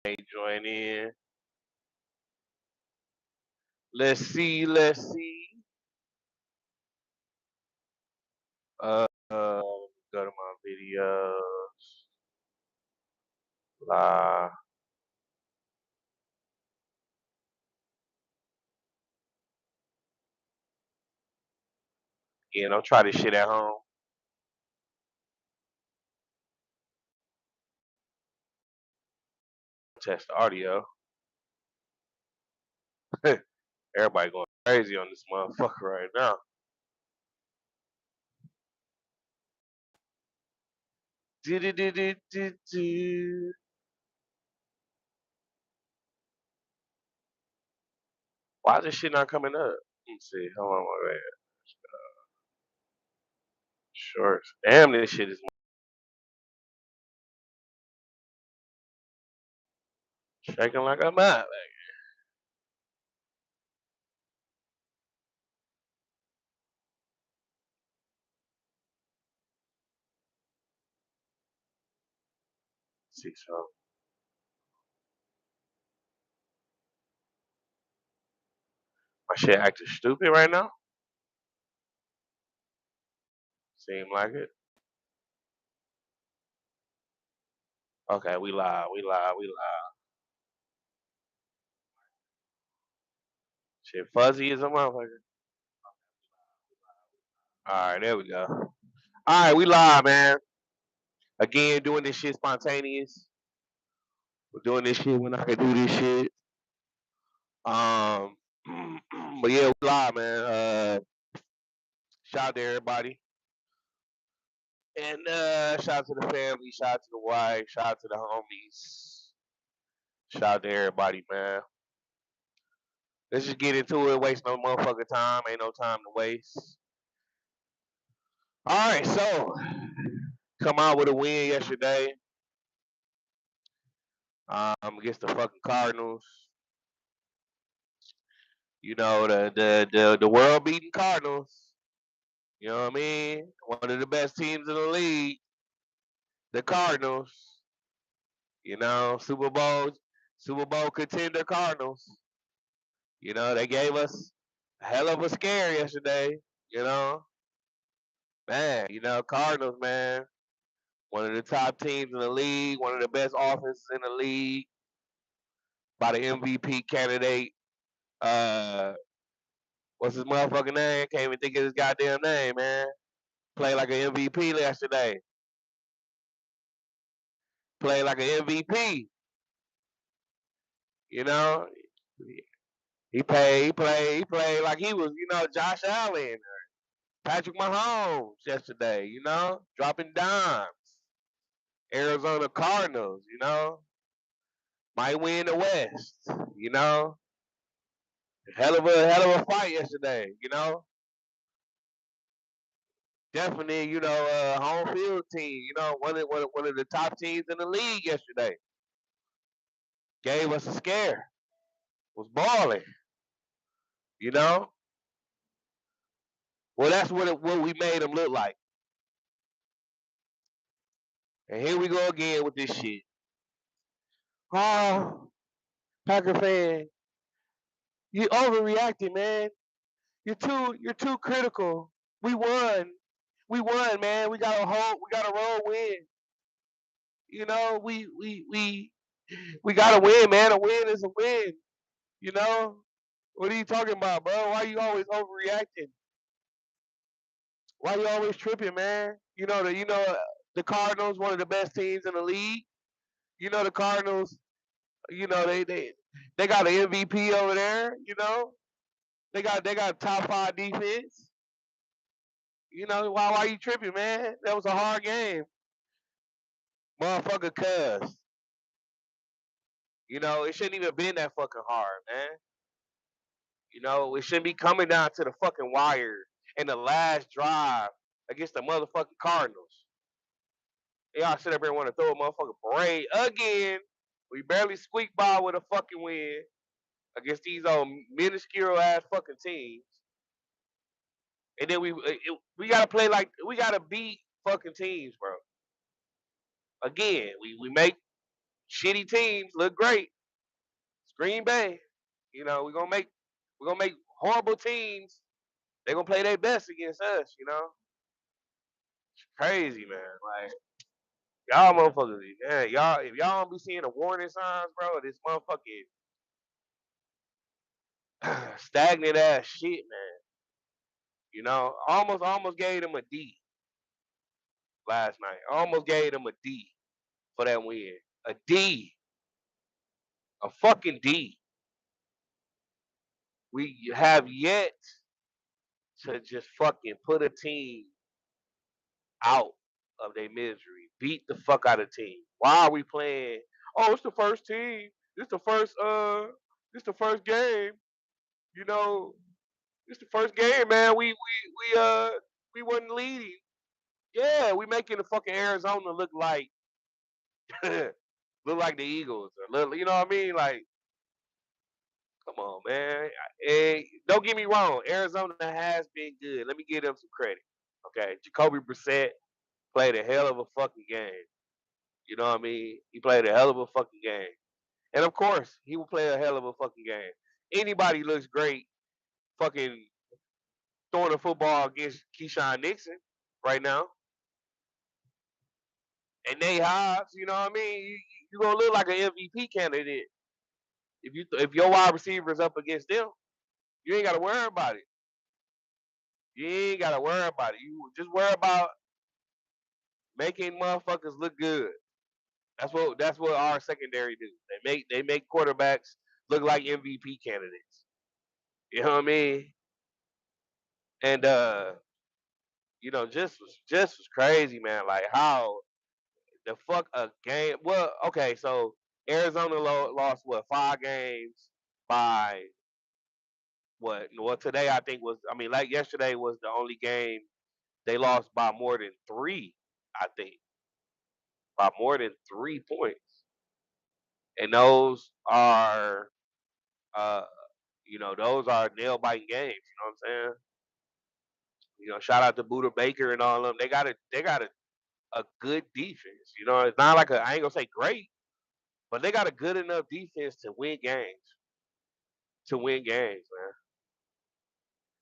Hey, join in. Let's see. Let's see. Go to my videos. Live. Yeah, don't try this shit at home. Test the audio. Everybody going crazy on this motherfucker right now. Do-do-do-do-do-do. Why is this shit not coming up? Let me see. Hold on, my man. Shorts. Damn, this shit is shaking like a mad. See, so my shit acting stupid right now. Seem like it. Okay, we live. We live. We live. Shit fuzzy as a motherfucker. All right, there we go. All right, we live, man. Again, doing this shit spontaneous. We're doing this shit when I can do this shit. Um, but yeah, we live, man. Shout out to everybody, and shout out to the family, shout out to the wife, shout out to the homies, shout out to everybody, man. Let's just get into it. Waste no motherfucking time. Ain't no time to waste. All right, so come out with a win yesterday against the fucking Cardinals. You know the world beating Cardinals. You know what I mean? One of the best teams in the league, the Cardinals. You know, Super Bowl contender Cardinals. You know, they gave us a hell of a scare yesterday. You know, man. You know, Cardinals, man. One of the top teams in the league. One of the best offenses in the league. By the MVP candidate. Uh, what's his motherfucking name? Can't even think of his goddamn name, man. Played like an MVP yesterday. Played like an MVP. You know, he played like he was, Josh Allen, Patrick Mahomes yesterday. Dropping dimes. Arizona Cardinals. Might win the West. You know, hell of a fight yesterday. Definitely, home field team. One of the top teams in the league yesterday. Gave us a scare. Was balling. You know, well that's what we made them look like. And here we go again with this shit. Oh, Packer fan, you overreacting, man. You're too critical. We won. We won, man. We got a roll win. You know, we got to win, man. A win is a win. You know, what are you talking about, bro? Why you always overreacting? Why you always tripping, man? The Cardinals, one of the best teams in the league. The Cardinals. They got an MVP over there. They got top five defense. Why you tripping, man? That was a hard game, motherfucker. Cuz it shouldn't even been that fucking hard, man. It shouldn't be coming down to the fucking wire in the last drive against the motherfucking Cardinals. Y'all sit up here and want to throw a motherfucking parade again. We barely squeaked by with a fucking win against these old minuscule ass fucking teams. And then we gotta play like we gotta beat fucking teams, bro. Again, we make shitty teams look great. It's Green Bay. You know, we're gonna make horrible teams. They're gonna play their best against us, you know. It's crazy, man. Like y'all motherfuckers, yeah, y'all if y'all don't be seeing the warning signs, bro, this motherfucking stagnant ass shit, man. You know, almost gave them a D last night. Almost gave them a D for that win. A D. A fucking D. We have yet to just fucking put a team out of their misery. Beat the fuck out of team. Why are we playing? Oh, it's the first team. This the first game. You know, it's the first game, man. We wasn't leading. Yeah, we making the fucking Arizona look like look like the Eagles. Or look, you know what I mean? Like, come on, man. Don't get me wrong. Arizona has been good. Let me give them some credit. Okay, Jacoby Brissett played a hell of a fucking game. You know what I mean? He played a hell of a fucking game. And of course, he will play a hell of a fucking game. Anybody looks great fucking throwing a football against Keyshawn Nixon right now. And Nate Hobbs, you know what I mean? You gonna look like an MVP candidate if your wide receiver is up against them. You ain't gotta worry about it. You ain't gotta worry about it. You just worry about making motherfuckers look good. That's what our secondary do. They make quarterbacks look like MVP candidates. You know what I mean? And just was crazy, man. Like how the fuck a game. Well, okay, so Arizona lost what 5 games by what? Well, today I think was. I mean, like yesterday was the only game they lost by more than 3. I think by more than 3 points, and uh, those are nail biting games. You know what I'm saying? Shout out to Buda Baker and all of them. They got a good defense. It's not like I ain't gonna say great, but they got a good enough defense to win games. To win games, man.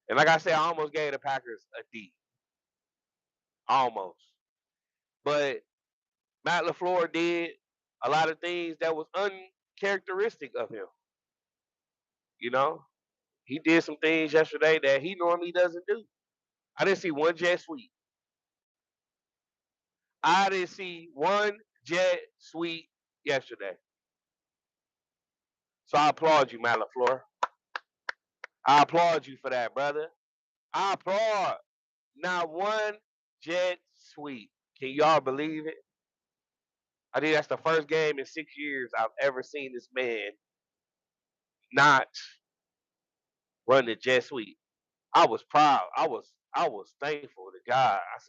And like I said, I almost gave the Packers a D. Almost. But Matt LaFleur did a lot of things that was uncharacteristic of him. You know? He did some things yesterday that he normally doesn't do. I didn't see one jet sweep. I didn't see one jet sweep yesterday. So I applaud you, Matt LaFleur. I applaud you for that, brother. I applaud. Not one jet sweep. Can y'all believe it? I think that's the first game in 6 years I've ever seen this man not run the jet sweep. I was proud. I was thankful to God. I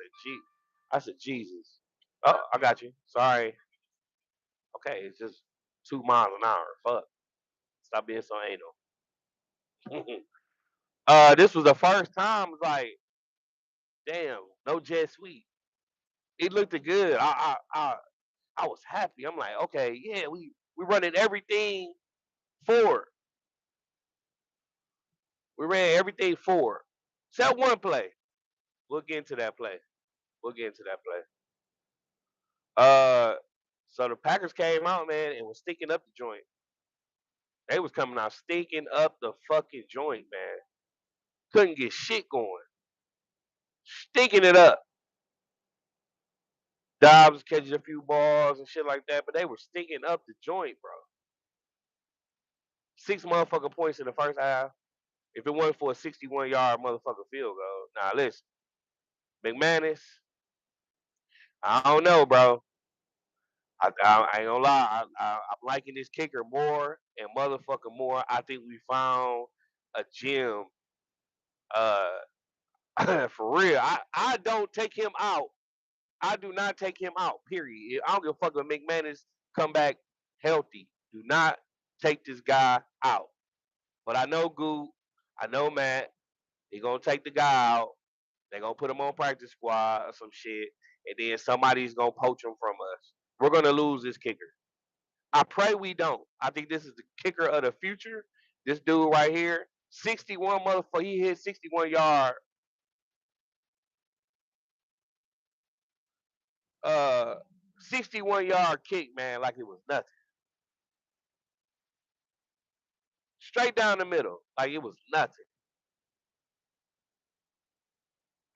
said, Jesus. Oh, I got you. Sorry. Okay, it's just 2 miles an hour. Fuck. Stop being so anal. This was the first time. Like, damn, no jet sweep. It looked good. I was happy. I'm like, okay, yeah, we running everything forward. We ran everything forward. Except one play. We'll get into that play. We'll get into that play. Uh, so the Packers came out, man, and was sticking up the joint. They was coming out stinking up the fucking joint, man. Couldn't get shit going. Stinking it up. Dobbs catching a few balls and shit like that, but they were stinking up the joint, bro. 6 motherfucking points in the first half. If it wasn't for a 61-yard motherfucking field goal. Now listen, McManus, I don't know, bro. I ain't gonna lie. I'm liking this kicker more and motherfucker more. I think we found a gem. Uh, for real. I don't take him out. I do not take him out. Period. I don't give a fuck if McManus come back healthy. Do not take this guy out. But I know Goot. I know Matt. They gonna take the guy out. They gonna put him on practice squad or some shit, and then somebody's gonna poach him from us. We're gonna lose this kicker. I pray we don't. I think this is the kicker of the future. This dude right here, 61 motherfucker, he hit 61 yard, 61 yard kick, man, like it was nothing. Straight down the middle, like it was nothing.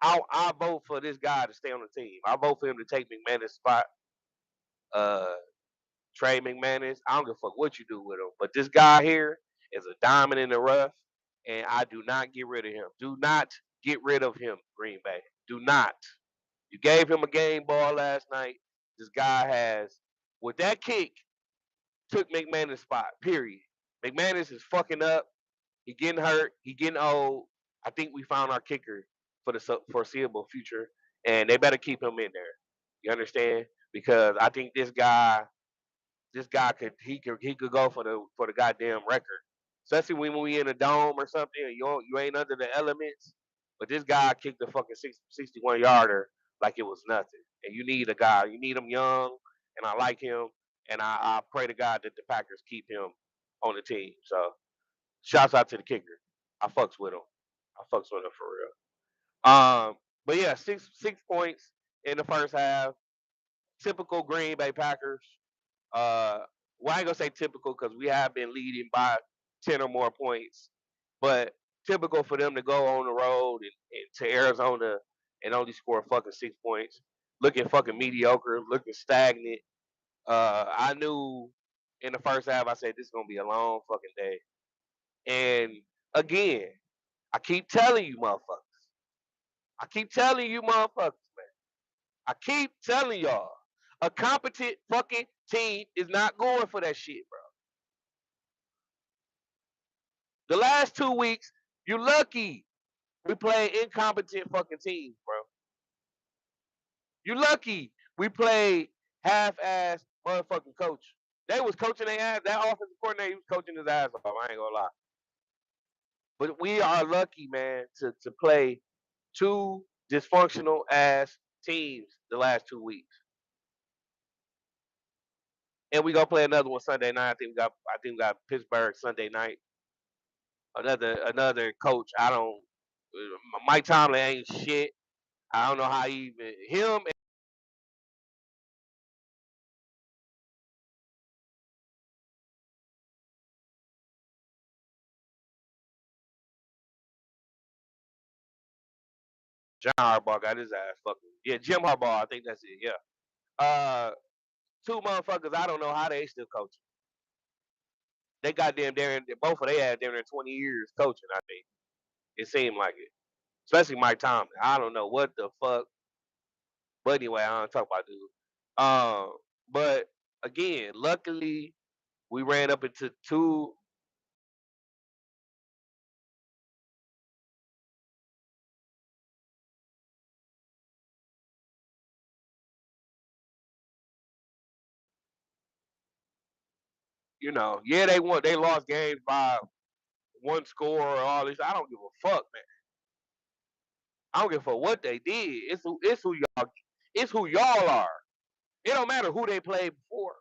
I vote for this guy to stay on the team. I vote for him to take McManus' spot. Uh, Trey McManus. I don't give a fuck what you do with him, but this guy here is a diamond in the rough, and I do not get rid of him. Do not get rid of him, Green Bay. Do not. You gave him a game ball last night. This guy has, with that kick, took McManus' spot. Period. McManus is fucking up. He getting hurt. He getting old. I think we found our kicker for the foreseeable future, and they better keep him in there. You understand? Because I think this guy could go for the goddamn record, especially when we in a dome or something. And you ain't under the elements, but this guy kicked the fucking 61 yarder like it was nothing. And you need a guy. You need him young, and I like him, and I pray to God that the Packers keep him on the team. So shouts out to the kicker. I fucks with him. I fucks with him for real. But yeah, six points in the first half. Typical Green Bay Packers. Uh, well, I ain't gonna say typical because we have been leading by 10 or more points, but typical for them to go on the road and to Arizona and only score fucking 6 points, looking fucking mediocre, looking stagnant. I knew in the first half, I said this is gonna be a long fucking day, and again, I keep telling you, motherfuckers. I keep telling you, motherfuckers. I keep telling y'all, a competent fucking team is not going for that shit, bro. The last 2 weeks, you lucky we played incompetent fucking teams, bro. You lucky we played half-ass motherfucking coach. They was coaching their ass. That offensive coordinator he was coaching his ass off. I ain't gonna lie. But we are lucky, man, to play two dysfunctional ass teams the last 2 weeks. And we gonna play another one Sunday night. I think we got Pittsburgh Sunday night. Another coach. I don't. Mike Tomlin ain't shit. I don't know how he even him and John Harbaugh got his ass fucking. Yeah, Jim Harbaugh. I think that's it. Yeah. Two motherfuckers. I don't know how they still coaching. They goddamn Darren. Both of they had damn near 20 years coaching. I think it seemed like it. Especially Mike Tomlin. I don't know what the fuck. But anyway, I don't talk about dude. But again, luckily we ran up into two. Yeah, they won. They lost games by one score or all this. I don't give a fuck, man. I don't give a fuck what they did. It's who y'all are. It don't matter who they played before.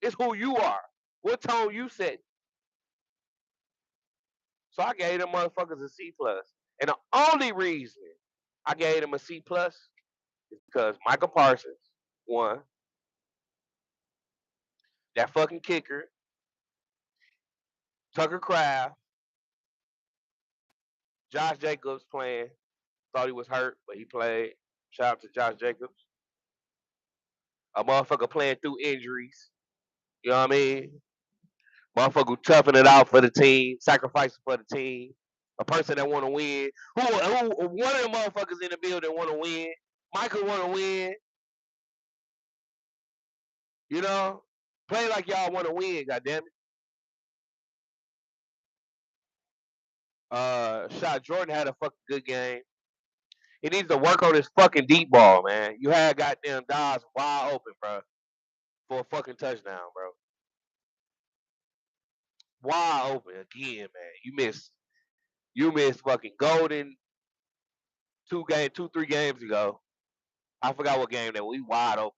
It's who you are. What tone you set. So I gave them motherfuckers a C plus. And the only reason I gave them a C plus is because Michael Parsons, one, that fucking kicker, Tucker Craft, Josh Jacobs playing. Thought he was hurt, but he played. Shout out to Josh Jacobs. A motherfucker playing through injuries. You know what I mean? Motherfucker toughing it out for the team, sacrificing for the team. A person that want to win. Who one of the motherfuckers in the building want to win? Michael want to win. You know, play like y'all want to win. Goddamn it. Shot Jordan had a fucking good game. He needs to work on his fucking deep ball, man. You had goddamn Dodds wide open, bro, for a fucking touchdown, bro. Wide open again, man. You missed fucking Golden 3 games ago. I forgot what game that we wide open.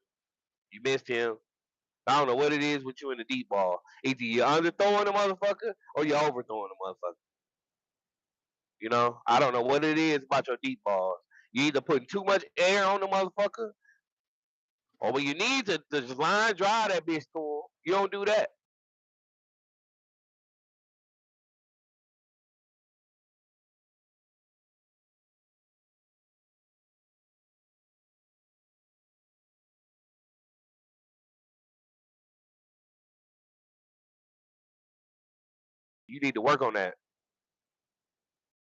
You missed him. I don't know what it is with you in the deep ball. Either you're underthrowing the motherfucker or you're overthrowing the motherfucker. You know, I don't know what it is about your deep balls. You either putting too much air on the motherfucker, or when you need to just line drive that bitch to him, you don't do that. You need to work on that.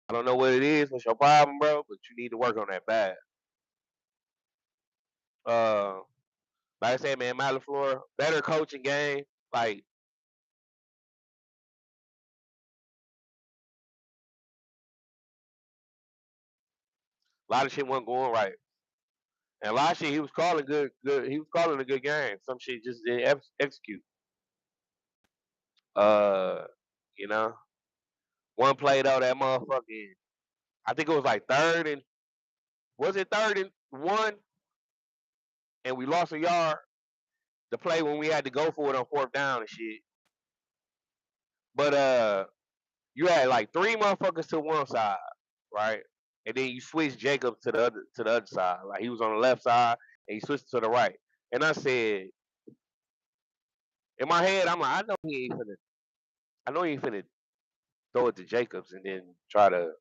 I don't know what it is. What's your problem, bro? But you need to work on that bad. Uh, like I said, man, Matt LaFleur, better coaching game. Like a lot of shit wasn't going right, and a lot of shit he was calling good. He was calling a good game. Some shit just didn't execute. Uh, you know, one play though, that motherfucking. I think it was like third and was it third and one, and we lost a yard. The play when we had to go for it on fourth down and shit. But you had like three motherfuckers to one side, right? And then you switched Jacob to the other side. Like he was on the left side and he switched to the right. And I said, in my head, I'm like, I know he ain't finna throw it to Jacobs and then try to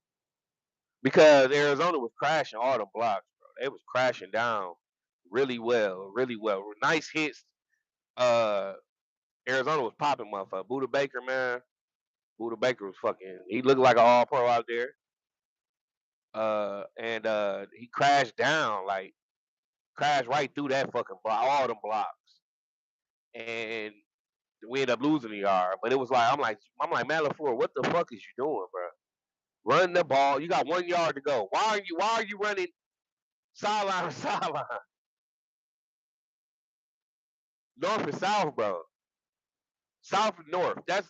because Arizona was crashing all the blocks, bro. They was crashing down really well, really well. Nice hits. Uh Arizona was popping motherfucker. Buda Baker, man. Buda Baker was fucking he looked like an all pro out there. And he crashed down, like crashed right through that fucking block, all them blocks. And we ended up losing the yard. But it was like I'm like, Matt LaFleur, what the fuck is you doing, bro? Run the ball. You got 1 yard to go. Why are you running sideline to sideline? North and south, bro. South and north. That's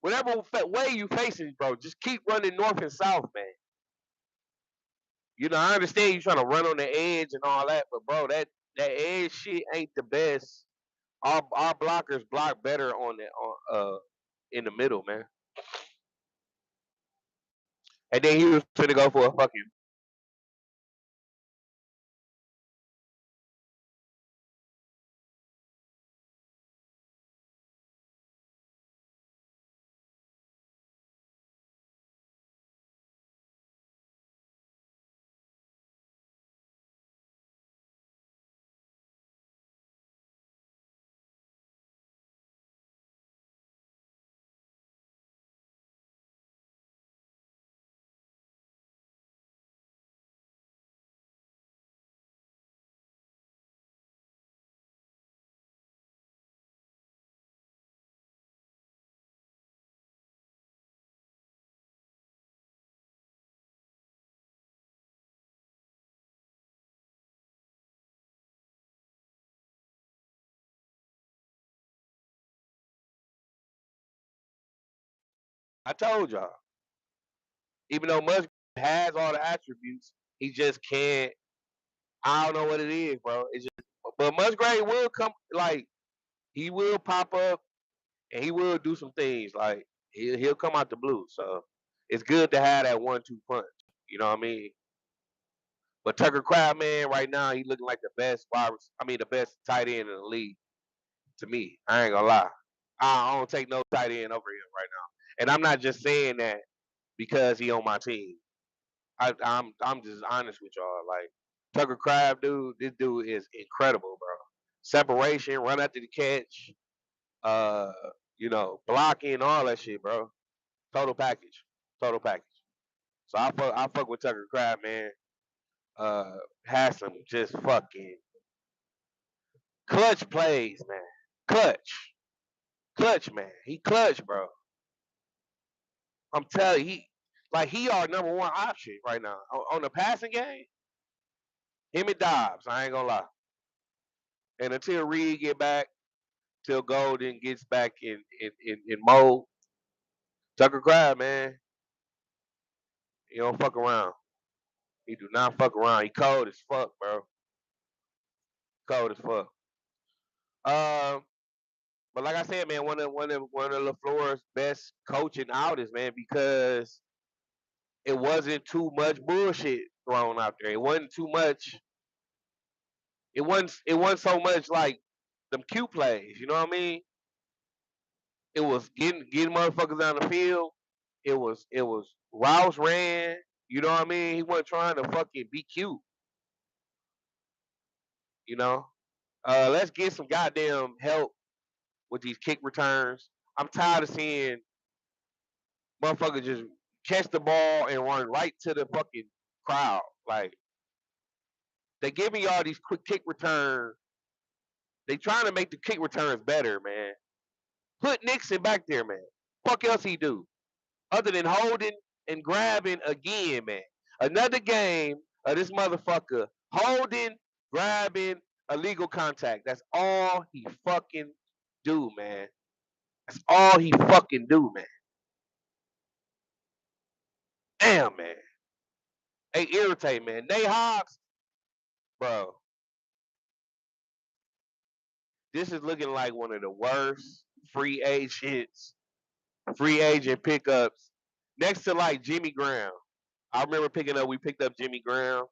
whatever way you facing, bro. Just keep running north and south, man. You know, I understand you trying to run on the edge and all that, but bro, that edge shit ain't the best. Our blockers block better on the on in the middle, man. And then he was finna go for a fucking. I told y'all, even though Musgrave has all the attributes, he just can't. I don't know what it is, bro. It's just, but Musgrave will come, like he will pop up and he will do some things, like he'll come out the blue. So it's good to have that 1-2 punch. You know what I mean? But Tucker Craft, man, right now he looking like the best the best tight end in the league to me. I ain't gonna lie. I don't take no tight end over him right now. And I'm not just saying that because he on my team. I'm just honest with y'all. Like Tucker Craft, dude, this dude is incredible, bro. Separation, run after the catch, uh, blocking, all that shit, bro. Total package. Total package. So I fuck with Tucker Craft, man. Has some just fucking clutch plays, man. Clutch. Clutch, man. He clutch, bro. I'm telling you, he our number one option right now. On the passing game, him and Dobbs, I ain't gonna lie. And until Reed get back, till Golden gets back in mode, Tucker Craft, man, he don't fuck around. He do not fuck around. He cold as fuck, bro. Cold as fuck. But like I said, man, one of LaFleur's best coaching outings, man, because it wasn't too much bullshit thrown out there. It wasn't too much. It wasn't so much like them Q plays. You know what I mean? It was getting motherfuckers down the field. It was Rouse ran. You know what I mean? He wasn't trying to fucking be cute. You know. Let's get some goddamn help with these kick returns. I'm tired of seeing motherfuckers just catch the ball and run right to the fucking crowd. Like they give me all these quick kick returns. They trying to make the kick returns better, man. Put Nixon back there, man. Fuck else he do other than holding and grabbing again, man. Another game of this motherfucker holding, grabbing, illegal contact. That's all he fucking do, man. That's all he fucking do, man. Damn, man. They irritate, man. Nate Hobbs, bro. This is looking like one of the worst free agent pickups, next to like Jimmy Graham. I remember we picked up Jimmy Graham,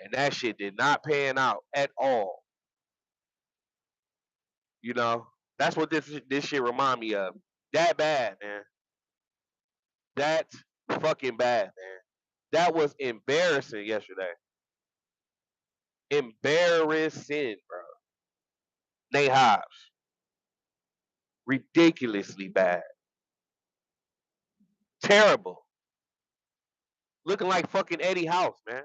and that shit did not pan out at all. You know, that's what this shit remind me of. That bad, man. That's fucking bad, man. That was embarrassing yesterday. Embarrassing, bro. Nate Hobbs, ridiculously bad, terrible, looking like fucking Eddie House, man.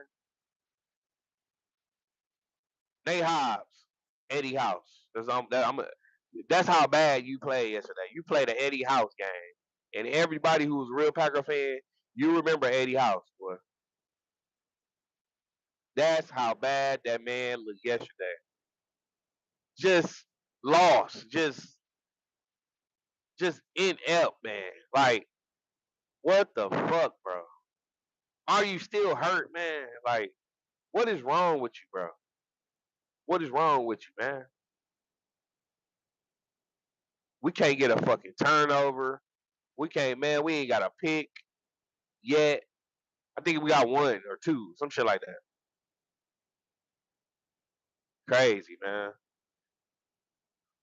Nate Hobbs, Eddie House. That's how bad you played yesterday. You played an Eddie House game, and everybody who was a real Packer fan, you remember Eddie House, boy. That's how bad that man looked yesterday. Just lost, just inept, man. Like, what the fuck, bro? Are you still hurt, man? Like, what is wrong with you, bro? What is wrong with you, man? We can't get a fucking turnover. We can't, man. We ain't got a pick yet. I think we got one or two, some shit like that. Crazy, man.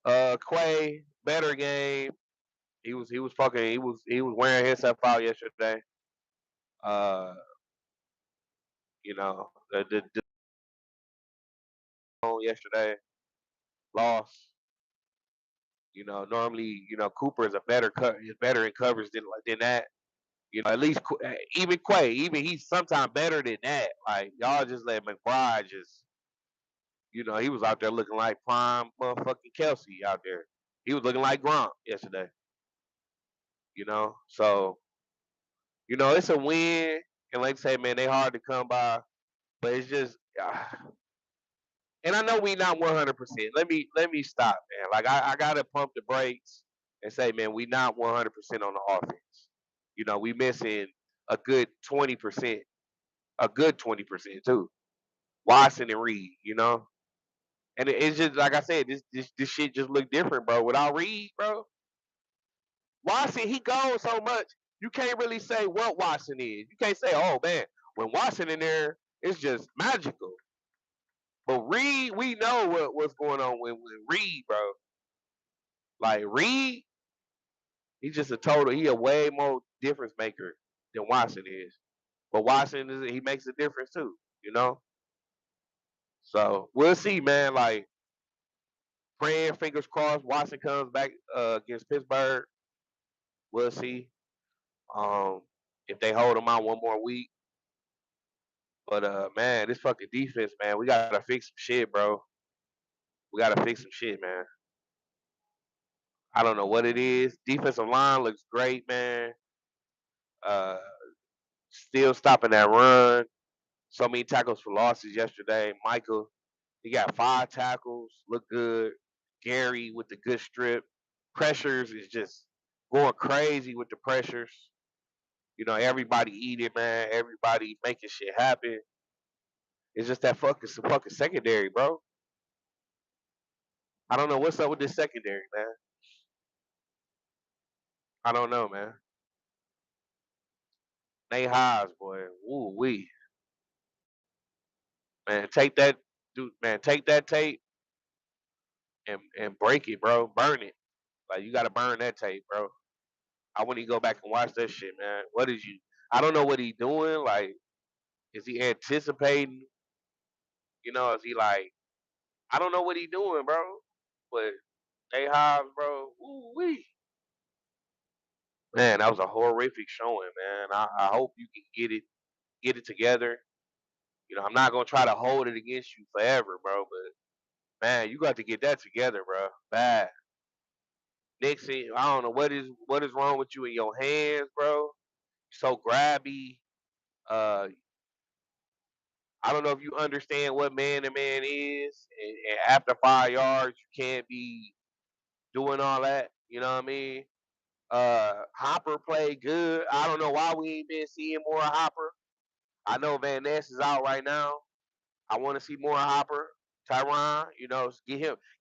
Quay, better game. He was wearing himself out yesterday. Uh, the yesterday loss. Normally, Cooper is better in coverage than that. At least even Quay, even he's sometimes better than that. Like y'all just let McBride he was out there looking like prime motherfucking Kelsey out there. He was looking like Gronk yesterday. So it's a win, and like I say, man, they hard to come by, but it's just, and I know we not 100%. Let me stop, man. Like I gotta pump the brakes and say, man, we not 100% on the offense. We missing a good 20%, a good 20% too. Watson and Reed, and it's just like I said, this shit just look different, bro. Without Reed, bro, Watson, he goes so much. You can't really say what Watson is. You can't say, oh man, when Watson in there, it's just magical. But Reed, we know what's going on with Reed, bro. Like Reed, he's just he a way more difference maker than Watson is. But Watson he makes a difference too, you know? So we'll see, man. Like praying, fingers crossed, Watson comes back against Pittsburgh. We'll see. Um, if they hold him out one more week. But man, this fucking defense, man, we gotta fix some shit, bro. We gotta fix some shit, man. I don't know what it is. Defensive line looks great, man. Uh, still stopping that run. So many tackles for losses yesterday. Michael, he got 5 tackles. Look good. Gary with the good strip. Pressures is just going crazy with the pressures. Everybody eat it, man. Everybody making shit happen. It's just that fucking secondary, bro. I don't know what's up with this secondary, man. I don't know, man. Nate Haas, boy. Woo wee. Man, take that dude, man, take that tape and break it, bro. Burn it. Like you gotta burn that tape, bro. I want to go back and watch that shit, man. What is you? I don't know what he doing. Like, is he anticipating? Is he like? I don't know what he doing, bro. But they Hobbs, bro. Ooh wee. Man, that was a horrific showing, man. I hope you can get it together. I'm not gonna try to hold it against you forever, bro. But man, you got to get that together, bro. Bad. Nixon, I don't know what is wrong with you in your hands, bro. So grabby. Uh, I don't know if you understand what man to man is, and after 5 yards, you can't be doing all that. You know what I mean? Hopper played good. I don't know why we ain't been seeing more Hopper. I know Van Ness is out right now. I want to see more Hopper. Tyron,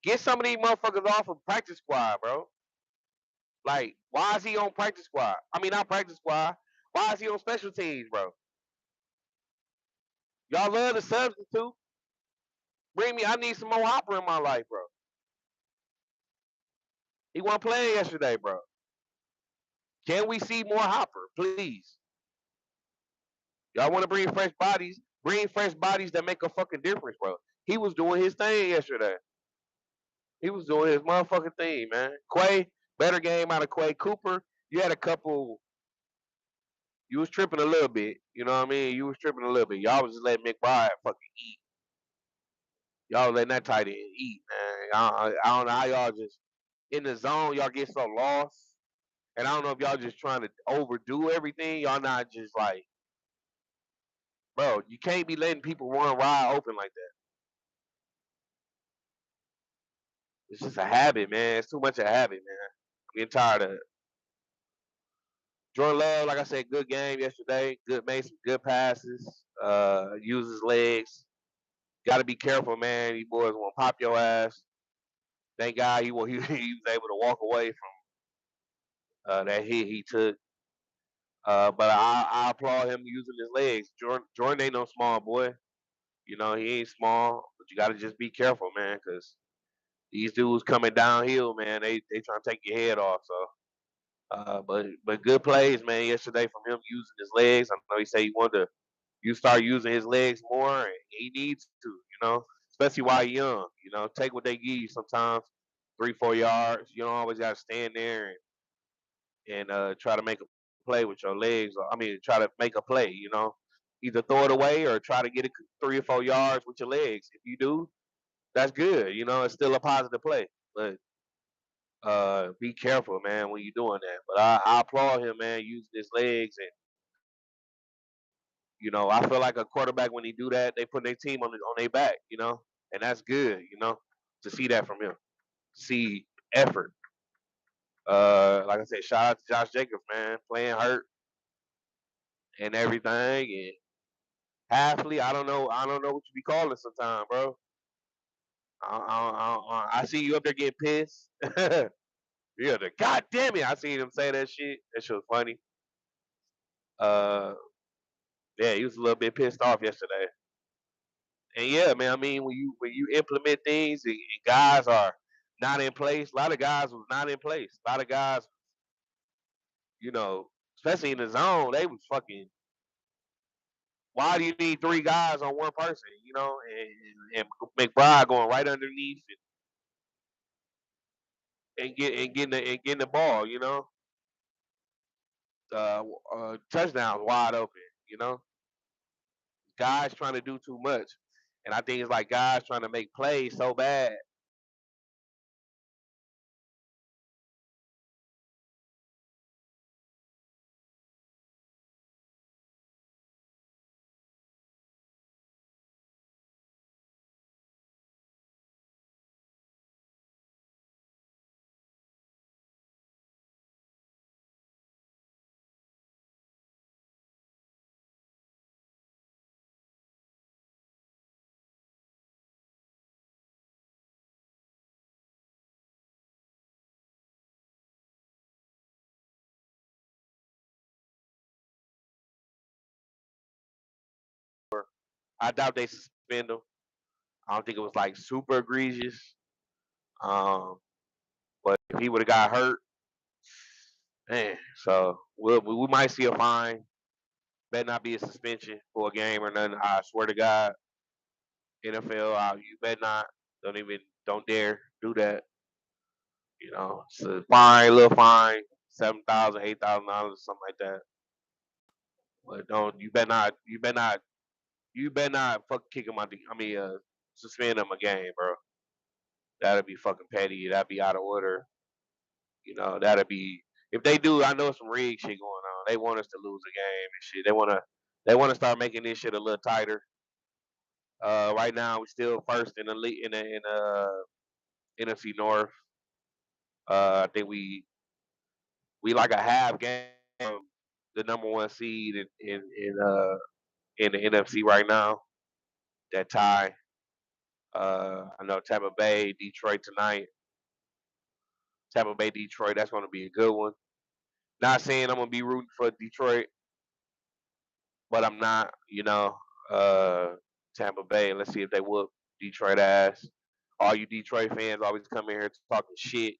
get some of these motherfuckers off of practice squad, bro. Like, why is he on practice squad? I mean, not practice squad. Why is he on special teams, bro? Y'all love the substitute. Bring me. I need some more Hopper in my life, bro. He wasn't playing yesterday, bro. Can we see more Hopper, please? Y'all want to bring fresh bodies? Bring fresh bodies that make a fucking difference, bro. He was doing his thing yesterday. He was doing his motherfucking thing, man. Quay, better game out of Quay Cooper. You had a couple. You was tripping a little bit. You know what I mean? You was tripping a little bit. Y'all was just letting McBride fucking eat. Y'all was letting that tight end eat, man. I don't know how y'all just in the zone. Y'all get so lost. And I don't know if y'all just trying to overdo everything. Y'all not just like, bro, you can't be letting people run wide open like that. It's just a habit, man. It's too much of a habit, man. I'm getting tired of it. Jordan Love, like I said, good game yesterday. Good, made some good passes. Used his legs. Got to be careful, man. These boys want to pop your ass. Thank God he was able to walk away from that hit he took. But I applaud him using his legs. Jordan ain't no small boy. He ain't small, but you got to just be careful, man, because these dudes coming downhill, man, they trying to take your head off. So, but good plays, man, yesterday from him using his legs. I know he said he wanted to you start using his legs more, and he needs to, especially while young. Take what they give you sometimes, 3, 4 yards. You don't always got to stand there and try to make a play with your legs. I mean, try to make a play. Either throw it away or try to get it 3 or 4 yards with your legs. If you do, that's good. It's still a positive play, but be careful, man, when you're doing that. But I applaud him, man, using his legs and I feel like a quarterback when he do that, they put their team on their back, and that's good, to see that from him. See effort. Like I said, shout out to Josh Jacobs, man, playing hurt and everything. And Halfley, I don't know what you be calling sometimes, bro. I see you up there getting pissed. Yeah, God damn it, I seen him say that shit. That shit was funny. Uh, yeah, he was a little bit pissed off yesterday. And yeah, man, I mean, when you implement things and guys are not in place, a lot of guys was not in place. A lot of guys, especially in the zone, they was fucking. Why do you need 3 guys on one person? And McBride going right underneath and getting the ball. Touchdowns wide open. Guys trying to do too much, and I think it's like guys trying to make plays so bad. I doubt they suspend him. I don't think it was like super egregious. Um, but if he would have got hurt, man, so we might see a fine. Better not be a suspension for a game or nothing. I swear to God, NFL, you better not. Don't dare do that. It's a fine, little fine, $7,000, $8,000, something like that. But don't you better not fucking kick him out. Suspend him a game, bro. That'd be fucking petty. That'd be out of order. That'd be if they do. I know some rig shit going on. They want us to lose a game and shit. They wanna start making this shit a little tighter. Right now we still first in the league in NFC North. I think we like a half game from the number one seed in the NFC right now. That tie. I know Tampa Bay, Detroit tonight. Tampa Bay, Detroit. That's going to be a good one. Not saying I'm going to be rooting for Detroit, but I'm not. Tampa Bay. Let's see if they whoop Detroit ass. All you Detroit fans always come in here talking shit.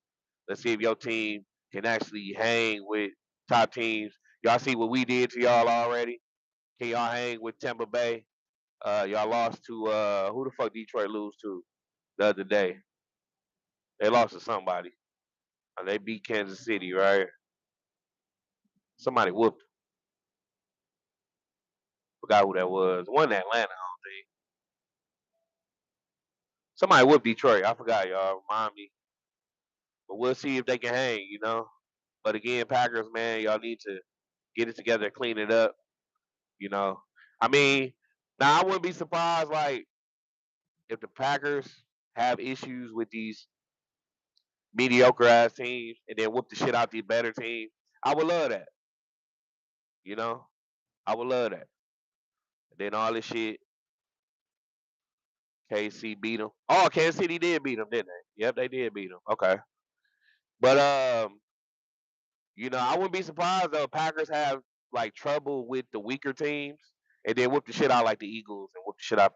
Let's see if your team can actually hang with top teams. Y'all see what we did to y'all already? Can y'all hang with Tampa Bay? Y'all lost to who the fuck Detroit lose to the other day? They lost to somebody. And they beat Kansas City, right? Somebody whooped. Forgot who that was. One in Atlanta, I don't think. Somebody whooped Detroit. I forgot, y'all. Remind me. But we'll see if they can hang. But again, Packers, man, y'all need to get it together, clean it up. You know. I mean, now I wouldn't be surprised like if the Packers have issues with these mediocre ass teams and then whoop the shit out these better teams. I would love that. You know, I would love that. And then all this shit, KC beat them. Oh, Kansas City did beat them, didn't they? Yep, they did beat them. Okay, but I wouldn't be surprised though. Packers have like trouble with the weaker teams, and then whoop the shit out like the Eagles and whoop the shit out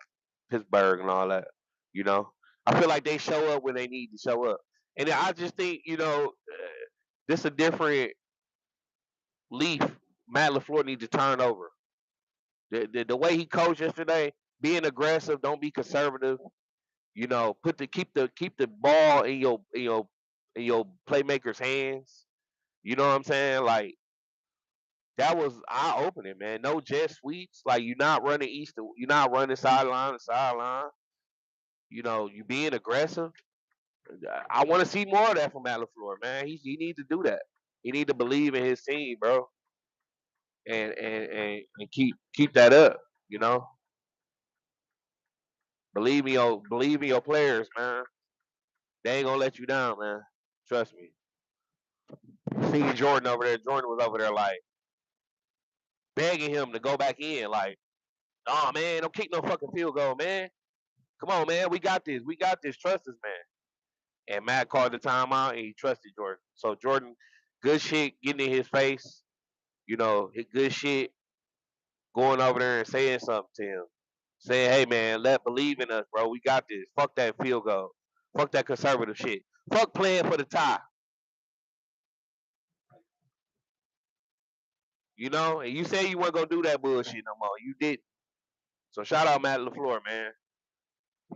Pittsburgh and all that. You know, I feel like they show up when they need to show up, and I just think this a different leaf Matt LaFleur needs to turn over. The way he coached yesterday, being aggressive, don't be conservative. Keep the ball in your playmakers' hands. You know what I'm saying? Like that was eye opening, man. No jet sweeps. Like you're not running sideline to sideline. You being aggressive. I want to see more of that from Matt LaFleur, man. He needs to do that. He need to believe in his team, bro, and keep that up. You know, believe in your players, man. They ain't gonna let you down, man. Trust me. Seeing Jordan over there, Jordan was over there like begging him to go back in, like, oh man, don't kick no fucking field goal, man. Come on, man, we got this. We got this. Trust us, man. And Matt called the timeout and he trusted Jordan. So Jordan, good shit getting in his face. Good shit going over there and saying something to him. Saying, hey man, believe in us, bro. We got this. Fuck that field goal. Fuck that conservative shit. Fuck playing for the tie. And you say you weren't gonna do that bullshit no more. You did. So shout out Matt LaFleur, man,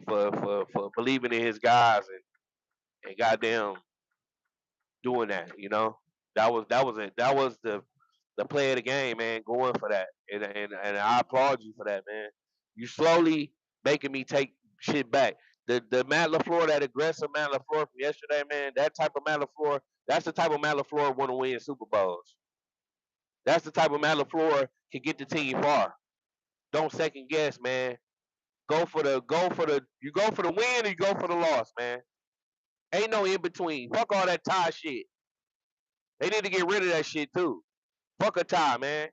for believing in his guys and goddamn doing that. That was the play of the game, man. Going for that, and I applaud you for that, man. You slowly making me take shit back. The Matt LaFleur, that aggressive Matt LaFleur from yesterday, man. That type of Matt LaFleur. That's the type of Matt LaFleur want to win Super Bowls. That's the type of Matt LaFleur can get the team far. Don't second guess, man. You go for the win or you go for the loss, man. Ain't no in between. Fuck all that tie shit. They need to get rid of that shit too. Fuck a tie, man.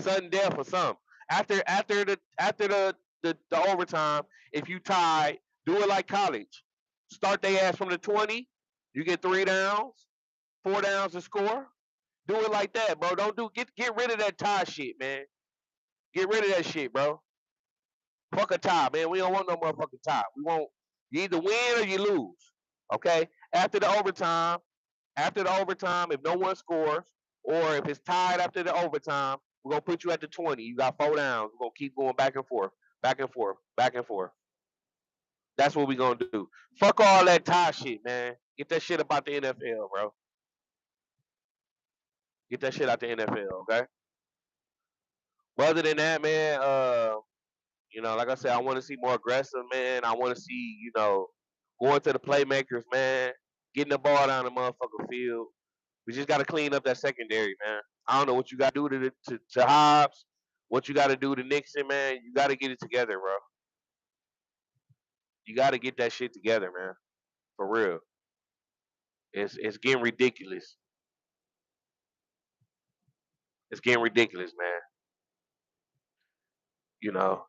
Sudden death or something. After the overtime, if you tie, do it like college. Start their ass from the 20. You get 3 downs, 4 downs to score. Do it like that, bro. Don't get rid of that tie shit, man. Get rid of that shit, bro. Fuck a tie, man. We don't want no motherfucking tie. We want you either win or you lose. Okay? After the overtime, if no one scores, or if it's tied after the overtime, we're gonna put you at the 20. You got 4 downs. We're gonna keep going back and forth, back and forth, back and forth. That's what we're gonna do. Fuck all that tie shit, man. Get that shit about the NFL, bro. Get that shit out the NFL, okay? But other than that, man, like I said, I want to see more aggressive, man. I want to see, going to the playmakers, man, getting the ball down the motherfucking field. We just got to clean up that secondary, man. I don't know what you got to do to Hobbs, what you got to do to Nixon, man. You got to get it together, bro. You got to get that shit together, man. For real. It's getting ridiculous. It's getting ridiculous, man.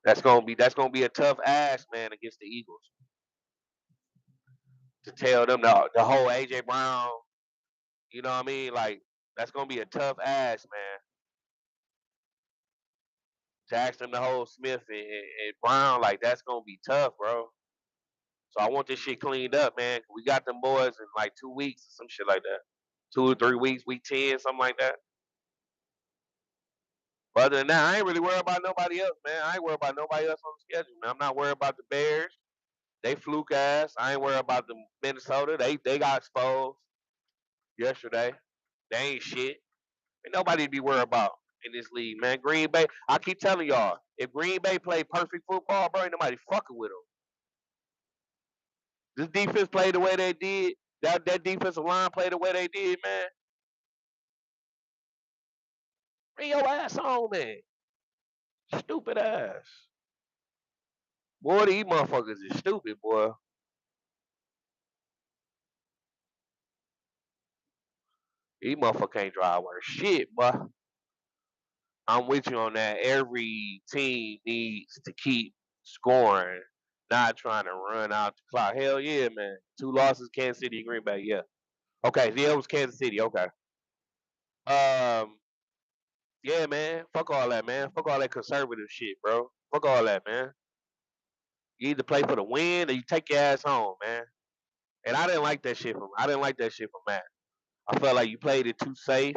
That's gonna be a tough ask, man, against the Eagles. To tell them the whole AJ Brown, you know what I mean? Like that's gonna be a tough ask, man. To ask them to hold Smith and Brown, like that's gonna be tough, bro. So I want this shit cleaned up, man. We got them boys in like 2 weeks or some shit like that. 2 or 3 weeks, week 10, something like that. But other than that, I ain't really worried about nobody else, man. I ain't worried about nobody else on the schedule, man. I'm not worried about the Bears. They fluke ass. I ain't worried about the Minnesota. They got exposed yesterday. They ain't shit. Ain't nobody to be worried about in this league, man. Green Bay. I keep telling y'all, if Green Bay play perfect football, bro, ain't nobody fucking with them. This defense played the way they did. That defensive line played the way they did, man. Bring your ass on, man. Stupid ass. Boy, these motherfuckers is stupid, boy. These motherfuckers can't drive worth shit, boy. I'm with you on that. Every team needs to keep scoring, not trying to run out the clock. Hell yeah, man. 2 losses, Kansas City and Green Bay. Yeah. Okay, yeah, it was Kansas City. Okay. Um, yeah, man. Fuck all that, man. Fuck all that conservative shit, bro. Fuck all that, man. You either play for the win or you take your ass home, man. And I didn't like that shit from Matt. I felt like you played it too safe.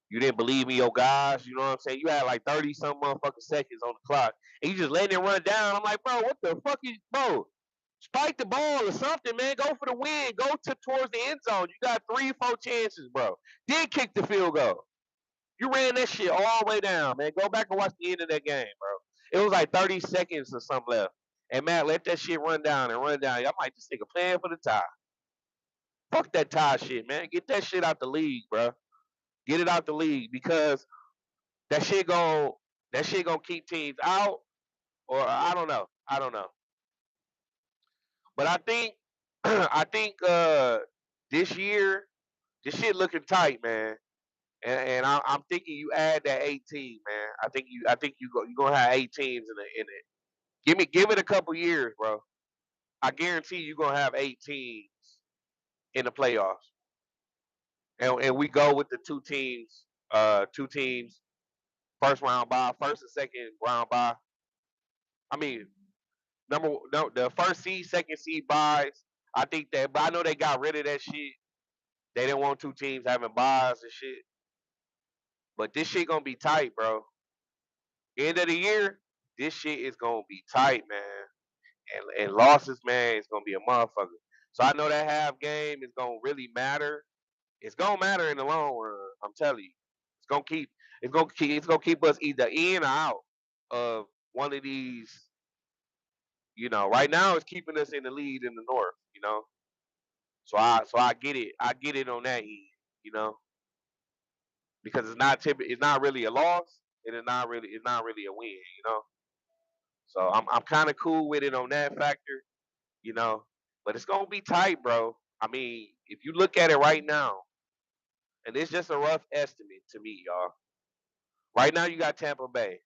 You didn't believe in your guys. You know what I'm saying? You had like 30 some motherfucking seconds on the clock, and you just letting it run down. I'm like, bro, what the fuck is, bro? Spike the ball or something, man. Go for the win. Go towards the end zone. You got 3, 4 chances, bro. Then kick the field goal. You ran that shit all the way down, man. Go back and watch the end of that game, bro. It was like 30 seconds or something left. And Matt let that shit run down and run down. I'm like, this nigga playing for the tie. Fuck that tie shit, man. Get that shit out the league, bro. Get it out the league because that shit gon' that shit gonna keep teams out, or I don't know. I don't know. But I think this year this shit looking tight, man. And I'm thinking you add that 18, man. You gonna have 8 teams in it. Give it a couple years, bro. I guarantee you gonna have 8 teams in the playoffs. And we go with the two teams first round bye, first and second round bye. I mean, no, the first seed, second seed buys. I think that, but I know they got rid of that shit. They didn't want 2 teams having buys and shit. But this shit gonna be tight, bro. End of the year, this shit is gonna be tight, man. And losses, man, it's gonna be a motherfucker. So I know that half game is gonna really matter. It's gonna matter in the long run. I'm telling you, it's gonna keep. It's gonna keep us either in or out of one of these. Right now it's keeping us in the lead in the north. So I get it. I get it on that end. You know, because it's not really a loss, and it's not really a win. So I'm kind of cool with it on that factor. You know, but it's gonna be tight, bro. I mean, if you look at it right now, and it's just a rough estimate to me, y'all. Right now you got Tampa Bay.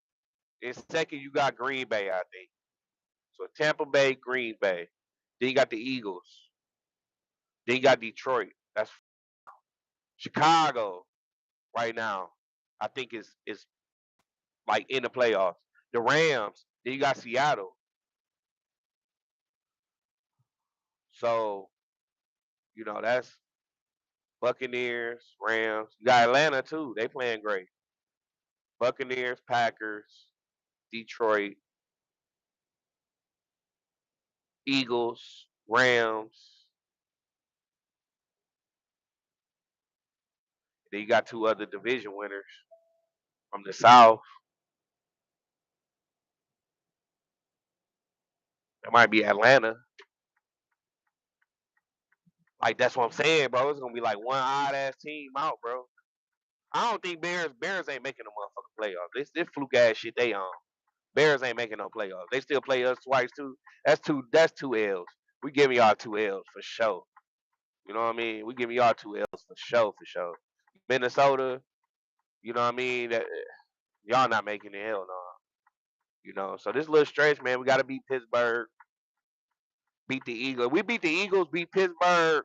In second you got Green Bay, I think. So Tampa Bay, Green Bay. Then you got the Eagles. Then you got Detroit. That's Chicago right now. I think is like in the playoffs. The Rams, then you got Seattle. So, that's Buccaneers, Rams. You got Atlanta too. They playing great. Buccaneers, Packers, Detroit, Eagles, Rams. Then you got two other division winners from the South. It might be Atlanta. Like that's what I'm saying, bro. It's gonna be like one odd ass team out, bro. I don't think Bears ain't making no motherfucking playoffs. This fluke ass shit they on. Bears ain't making no playoffs. They still play us twice too. That's two L's. We giving y'all two L's for sure. You know what I mean? We giving y'all two L's for sure. Minnesota, you know what I mean? That y'all not making the hell no. So this little stretch, man, we gotta beat Pittsburgh, beat the Eagles. We beat the Eagles, beat Pittsburgh.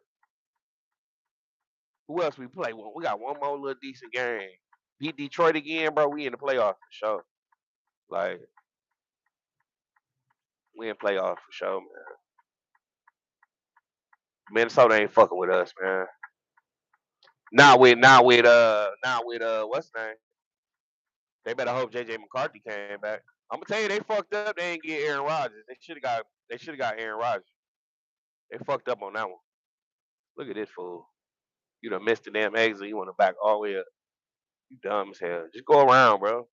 Who else we play? Well, we got one more little decent game. Beat Detroit again, bro. We in the playoffs for sure. Like we in playoffs for sure, man. Minnesota ain't fucking with us, man. Not with what's his name? They better hope JJ McCarthy came back. I'm gonna tell you, they fucked up. They ain't get Aaron Rodgers. They should have got Aaron Rodgers. They fucked up on that one. Look at this fool. You done missed the damn exit. You want to back all the way up. You dumb as hell. Just go around, bro.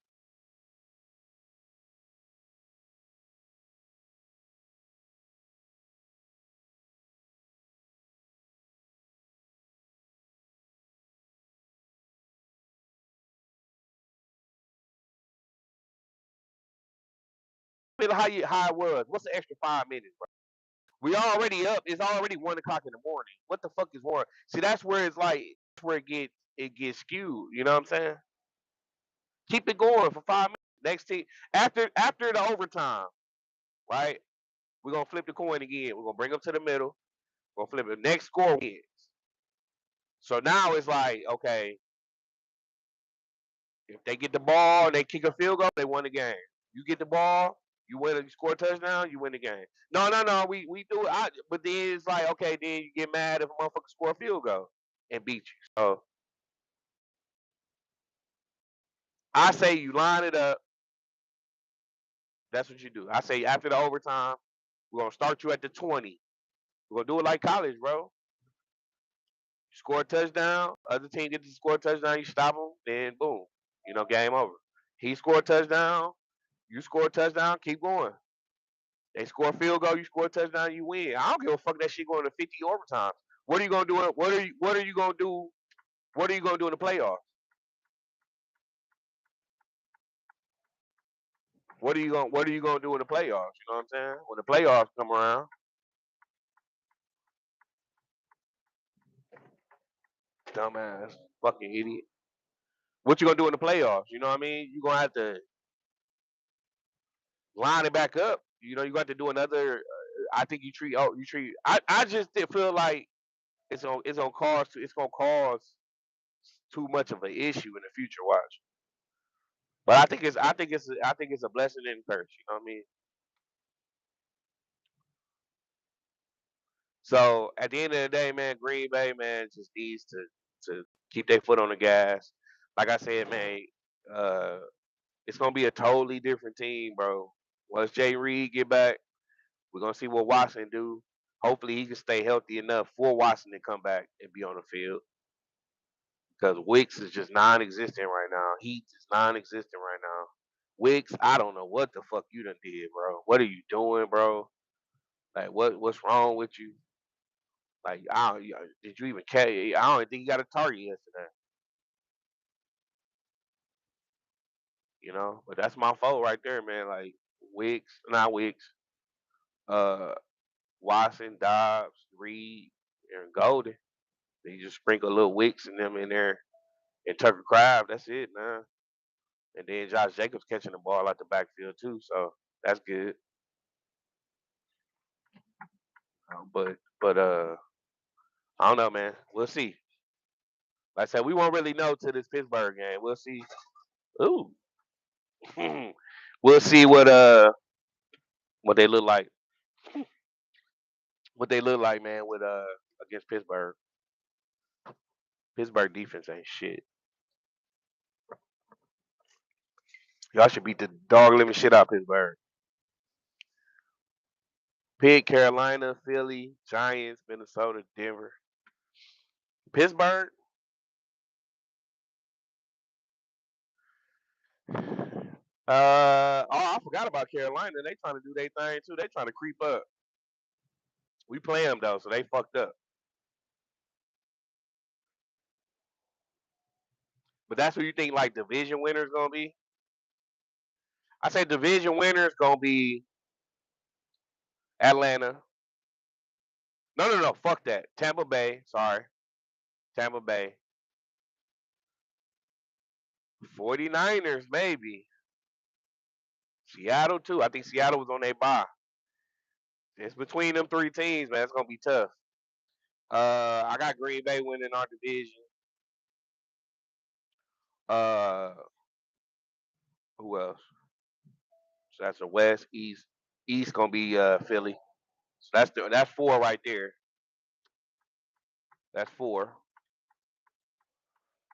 How it was. What's the extra 5 minutes, bro? We already up. It's already 1 o'clock in the morning. What the fuck is more? See, that's where it's like where it gets skewed. You know what I'm saying? Keep it going for 5 minutes. Next team after the overtime, right? We're gonna flip the coin again. We're gonna bring them to the middle. We're gonna flip it. Next score wins. So now it's like, okay, if they get the ball and they kick a field goal, they won the game. You get the ball, you win. You score a touchdown, you win the game. No. We do it. But then it's like, okay, then you get mad if a motherfucker score a field goal and beat you. So I say you line it up. That's what you do. I say after the overtime, we're gonna start you at the 20. We're gonna do it like college, bro. You score a touchdown, other team gets to score a touchdown, you stop them, then boom, game over. He scored a touchdown, you score a touchdown, keep going. They score a field goal, you score a touchdown, you win. I don't give a fuck that shit going to 50 overtimes. What are you gonna do? What are you gonna do? What are you gonna do in the playoffs? What are you gonna do in the playoffs? You know what I'm saying? When the playoffs come around, dumbass, fucking idiot. What you gonna do in the playoffs? You know what I mean? You gonna have to line it back up. You got to do another. I think you treat. Oh, you treat. I just feel like it's gonna cause too much of an issue in the future. Watch, but I think it's a blessing and curse. You know what I mean? So at the end of the day, man, Green Bay, man, just needs to keep their foot on the gas. Like I said, man, uh, it's gonna be a totally different team, bro. Once Jay Reed get back, we're gonna see what Watson do. Hopefully, he can stay healthy enough for Watson to come back and be on the field. Because Wicks is just non-existent right now. Heat is non-existent right now. Wicks, I don't know what the fuck you done did, bro. What are you doing, bro? Like, what's wrong with you? Like, did you even carry? I don't think you got a target yesterday. But that's my fault right there, man. Like Wicks, not Wicks, uh, Watson, Dobbs, Reed, and Golden. They just sprinkle a little Wicks and them in there, and Tucker Craft. That's it, man. And then Josh Jacobs catching the ball out the backfield too, so that's good. But I don't know, man. We'll see. Like I said, we won't really know till this Pittsburgh game. We'll see. Ooh, We'll see what they look like. What they look like, man, with against Pittsburgh. Pittsburgh defense ain't shit. Y'all should beat the dog living shit out of Pittsburgh. Pitt, Carolina, Philly, Giants, Minnesota, Denver. Pittsburgh. Oh, I forgot about Carolina. They trying to do their thing too. They trying to creep up. We play them though, so they fucked up. But that's who you think like division winners gonna be. I say division winners gonna be Atlanta. No, no, no. Fuck that. Tampa Bay. Sorry. Tampa Bay. 49ers, maybe. Seattle, too. I think Seattle was on their bye. It's between them three teams, man. It's going to be tough. I got Green Bay winning our division. Uh, who else? So that's the West, East. East going to be Philly. So that's four right there. That's four.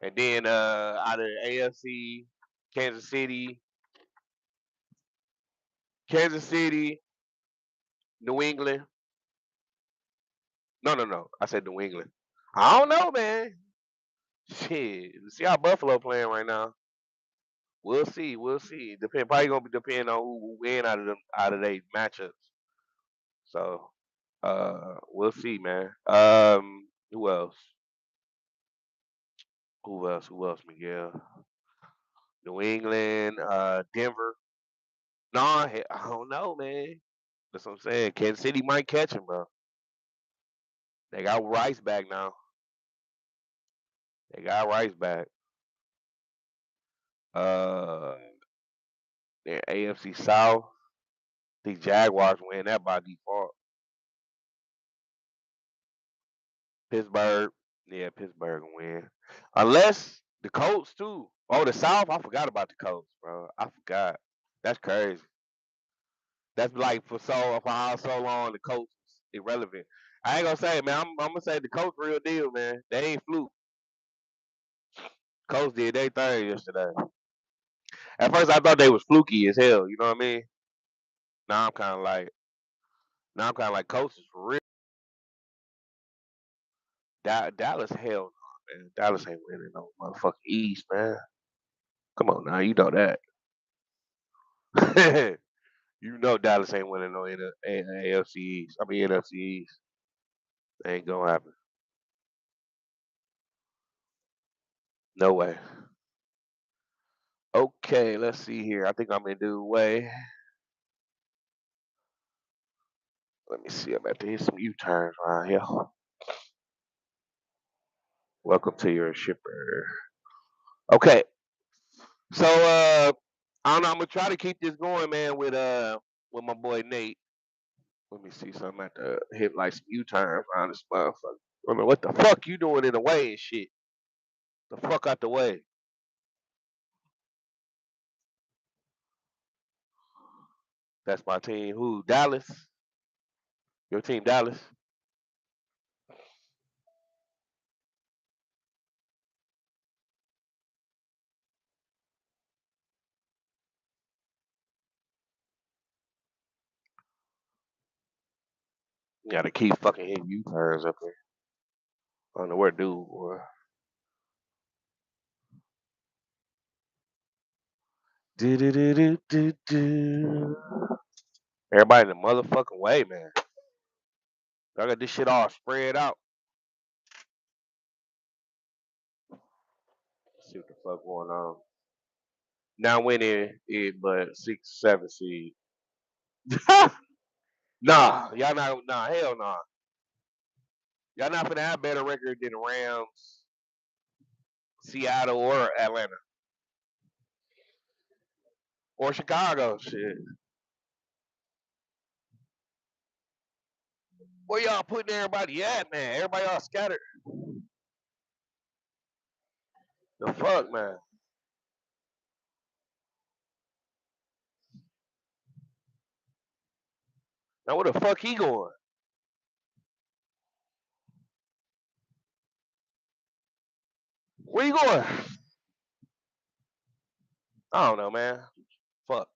And then out of the AFC, Kansas City, New England. No, no, no. I said New England. I don't know, man. Shit. See how Buffalo playing right now. We'll see. We'll see. Probably gonna be depending on who win out of their matchups. So we'll see, man. Who else? Who else? Who else, Miguel? New England, Denver. Nah, I don't know, man. That's what I'm saying. Kansas City might catch him, bro. They got Rice back now. They got Rice back. Uh, they're AFC South. I think Jaguars win that by default. Pittsburgh. Yeah, Pittsburgh will win. Unless the Colts too. Oh, the South. I forgot about the Colts, bro. I forgot. That's crazy. That's like for how so long the Colts is irrelevant. I ain't gonna say it, man. I'm gonna say the Colts real deal, man. They ain't fluke. Colts did their thing yesterday. At first I thought they was fluky as hell. You know what I mean? Now I'm kind of like, Colts is for real. Dallas, hell no, man. Dallas ain't winning no motherfucking East, man. Come on now, you know that. You know Dallas ain't winning no AFC East. I mean NFC East. Ain't gonna happen. No way. Okay, let's see here. I think I'm in due way. Let me see. I'm about to hit some U-turns around here. Welcome to your shipper. Okay. So I don't know, I'm gonna try to keep this going, man, with my boy Nate. Let me see something. I'm about to hit like some U-turns around this motherfucker. I mean, what the fuck you doing in the way and shit? The fuck out the way. That's my team. Who? Dallas? Your team, Dallas? You gotta keep fucking hitting U-turns up here. I don't know where dude or do do do do do do. Everybody in the motherfucking way, man. I got this shit all spread out. Let's see what the fuck going on. Now winning it, but 6, 7 seed. Nah, y'all not. Nah, hell nah. Y'all not gonna have better record than the Rams, Seattle, or Atlanta, or Chicago. Shit. Where y'all putting everybody at, man? Everybody all scattered. The fuck, man. Now where the fuck he going? Where you going? I don't know, man. Fuck.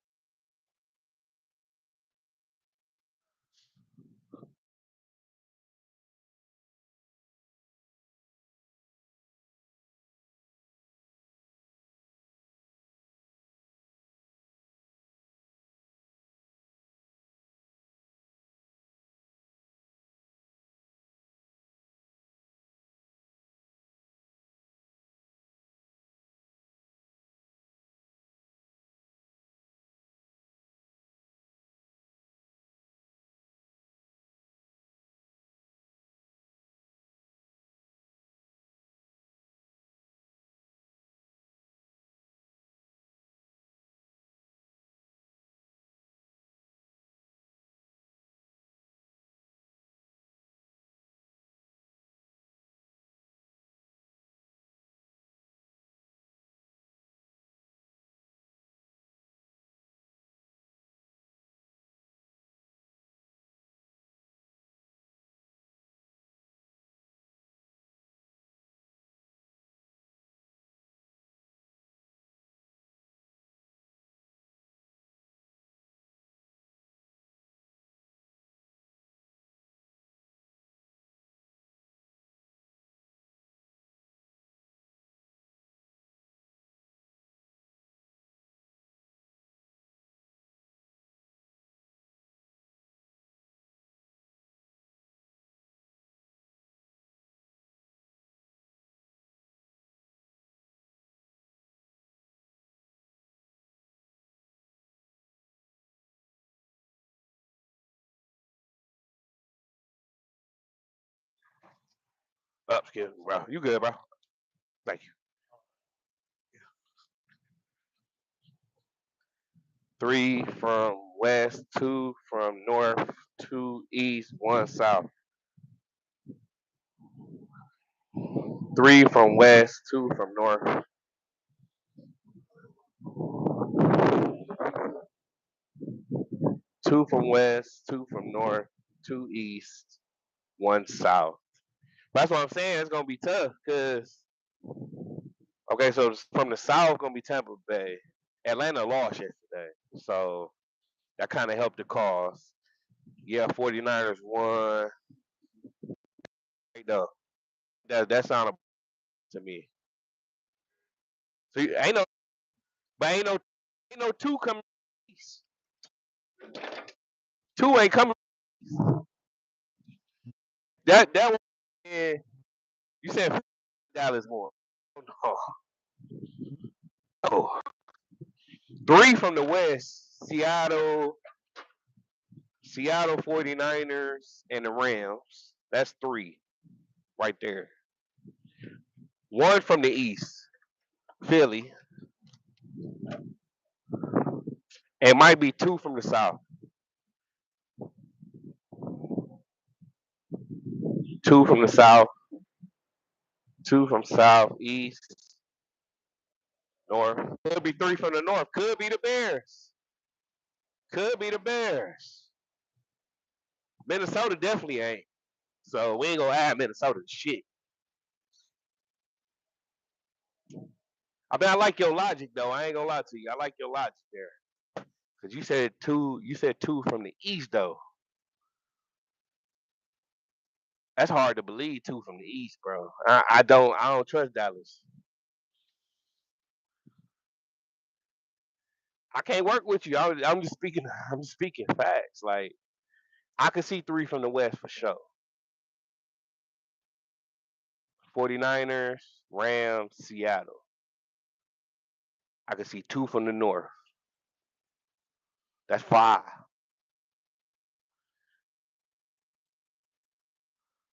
Up, excuse me, bro. You good, bro? Thank you. 3 from west, 2 from north, 2 east, 1 south. 3 from west, 2 from north. 2 from west, 2 from north, 2 east, 1 south. That's what I'm saying. It's gonna be tough because okay, so from the south gonna be Tampa Bay. Atlanta lost yesterday, so that kind of helped the cause. Yeah, 49ers won. No, that sounded to me. So ain't no, but ain't no two coming. Two ain't coming. That one, yeah, you said Dallas more. Oh, no. 3 from the west: Seattle 49ers and the Rams. That's 3 right there. 1 from the east: Philly. It might be 2 from the south. 2 from the south. 2 from south, east, north. Could be 3 from the north. Could be the Bears. Could be the Bears. Minnesota definitely ain't. So we ain't gonna add Minnesota to shit. I mean, I like your logic though. I ain't gonna lie to you. I like your logic there. Cause you said 2. You said 2 from the east though. That's hard to believe. 2 from the east, bro. I don't. I don't trust Dallas. I can't work with you. I'm just speaking. I'm just speaking facts. Like I could see 3 from the west for sure. 49ers, Rams, Seattle. I could see 2 from the north. That's 5.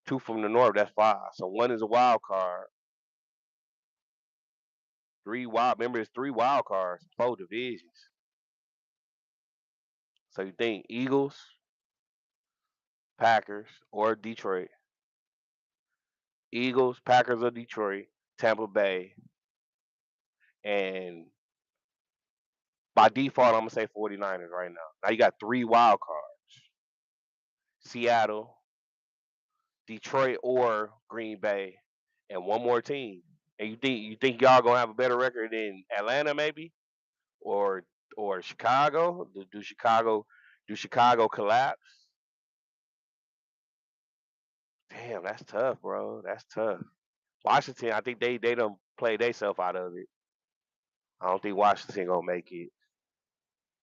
2 from the north. That's 5. So 1 is a wild card. 3 wild. Remember, it's 3 wild cards, 4 divisions. So you think Eagles, Packers, or Detroit? Eagles, Packers, or Detroit? Tampa Bay, and by default, I'm gonna say 49ers right now. Now you got 3 wild cards. Seattle, Detroit, or Green Bay, and one more team. And you think y'all gonna have a better record than Atlanta, maybe, or Chicago? Do Chicago collapse? Damn, that's tough, bro. That's tough. Washington, I think they don't play themselves out of it. I don't think Washington gonna make it.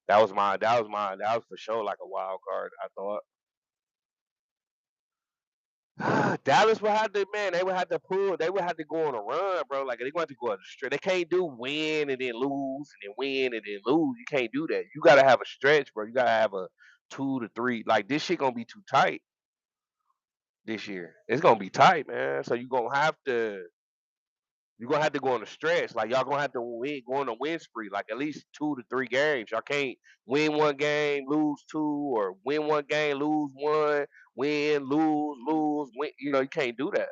That was for sure like a wild card. I thought Dallas would have to, man. They would have to pull. They would have to go on a run, bro. Like they want to go on a stretch. They can't do win and then lose and then win and then lose. You can't do that. You gotta have a stretch, bro. You gotta have a 2 to 3. Like this shit gonna be too tight this year. It's gonna be tight, man. So you're gonna have to go on a stretch. Like y'all gonna have to go on a win spree, like at least 2 to 3 games. Y'all can't win one game, lose two, or win one game, lose one, win, lose, win. You can't do that.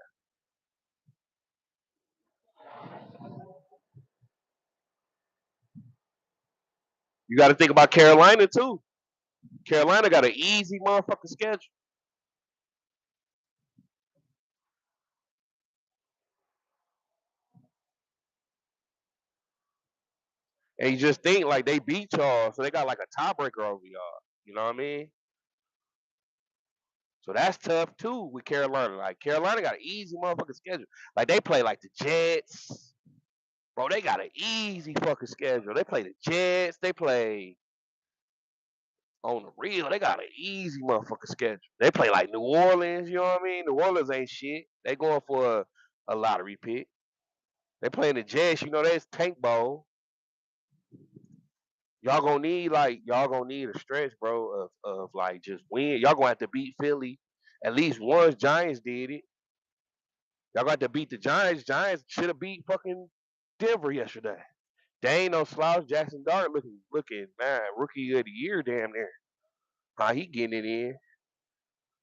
You got to think about Carolina too. Carolina got an easy motherfucking schedule, and you just think like they beat y'all, so they got like a tiebreaker over y'all. You know what I mean? So that's tough too with Carolina. Like Carolina got an easy motherfucking schedule. Like they play like the Jets. Bro, they got an easy fucking schedule. They play the Jets. They play on the real. They got an easy motherfucking schedule. They play like New Orleans. You know what I mean? New Orleans ain't shit. They going for a lottery pick. They playing the Jets. That's tank bowl. Y'all gonna need a stretch, bro, of like just win. Y'all gonna have to beat Philly at least once. Giants did it. Y'all got to beat the Giants. Giants should have beat fucking Denver yesterday. They ain't no slouch. Jackson Dart looking man, rookie of the year damn near. How he getting it in?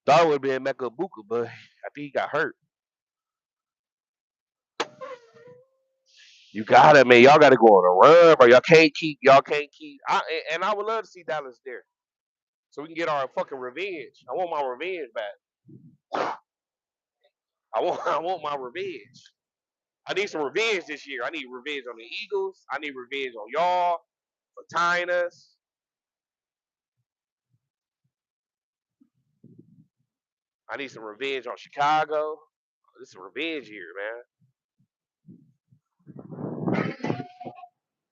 Thought it would have been Mecca Buka, but I think he got hurt. You gotta, man. Y'all gotta go on a run, bro. Y'all can't keep. And I would love to see Dallas there, so we can get our fucking revenge. I want my revenge back. I want my revenge. I need some revenge this year. I need revenge on the Eagles. I need revenge on y'all for tying us. I need some revenge on Chicago. This is a revenge year, man.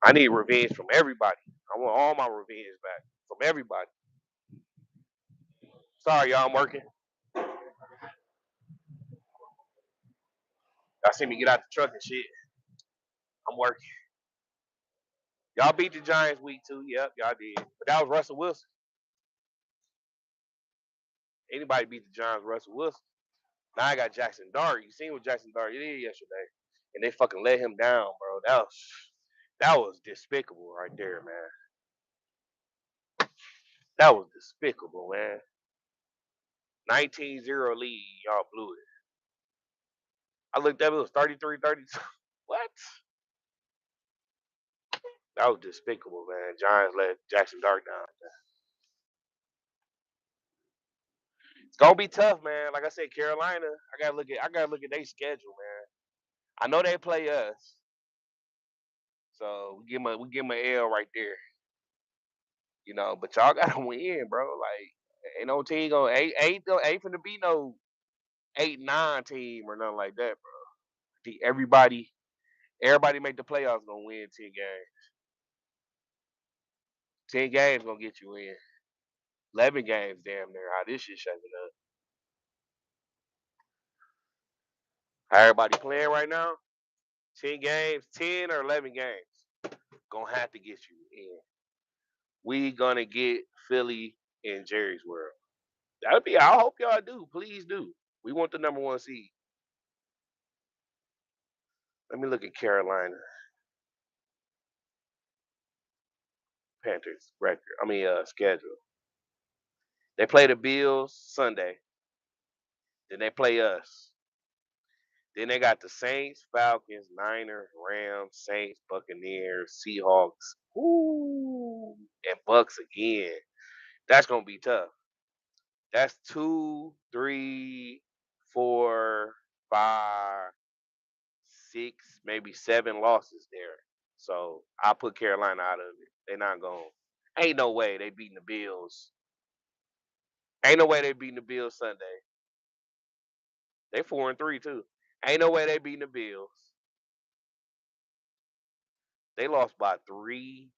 I need revenge from everybody. I want all my revenge back from everybody. Sorry, y'all, I'm working. Y'all see me get out the truck and shit. I'm working. Y'all beat the Giants week 2. Yep, y'all did. But that was Russell Wilson. Anybody beat the Giants, Russell Wilson. Now I got Jackson Dart. You seen what Jackson Dart did yesterday. And they fucking let him down, bro. That was despicable right there, man. That was despicable, man. 19-0 lead. Y'all blew it. I looked up, it was 33-32. What? That was despicable, man. Giants let Jackson Dart down. It's gonna be tough, man. Like I said, Carolina. I gotta look at their schedule, man. I know they play us, so we give them an L right there. But y'all gotta win, bro. Like ain't no team gonna ain't finna be no 8-9 team or nothing like that, bro. I think everybody make the playoffs gonna win 10 games. 10 games gonna get you in. 11 games, damn near. How this shit shaping up? How everybody playing right now? 10 games, 10 or 11 games, gonna have to get you in. We gonna get Philly in Jerry's world. That'll be. I hope y'all do. Please do. We want the number one seed. Let me look at Carolina Panthers record. Schedule. They play the Bills Sunday. Then they play us. Then they got the Saints, Falcons, Niners, Rams, Saints, Buccaneers, Seahawks, ooh, and Bucks again. That's gonna be tough. That's 2, 3, 4, 5, 6, maybe 7 losses there. So I put Carolina out of it. They're not going. Ain't no way they beating the Bills. Ain't no way they beating the Bills Sunday. They 4-3 too. Ain't no way they beating the Bills. They lost by 3.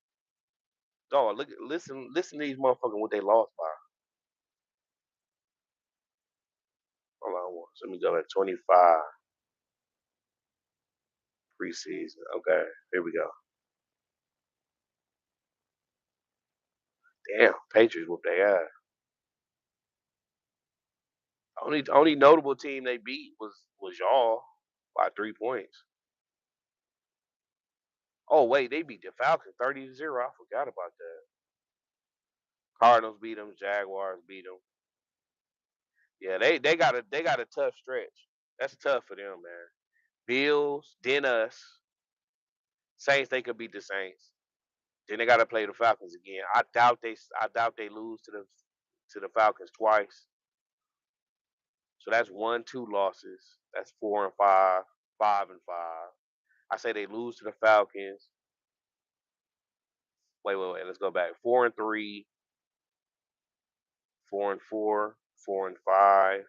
Oh, listen to these motherfuckers what they lost by. Hold on, let me go at 25 preseason. Okay, here we go. Damn, Patriots whooped their ass. Only notable team they beat was y'all by 3 points. Oh wait, they beat the Falcons 30-0. I forgot about that. Cardinals beat them. Jaguars beat them. Yeah, they got a tough stretch. That's tough for them, man. Bills, then us. Saints, they could beat the Saints. Then they got to play the Falcons again. I doubt they lose to the Falcons twice. So that's 1-2 losses. That's 4-5, 5-5. I say they lose to the Falcons. Wait. Let's go back. 4-3, 4-4, 4-5,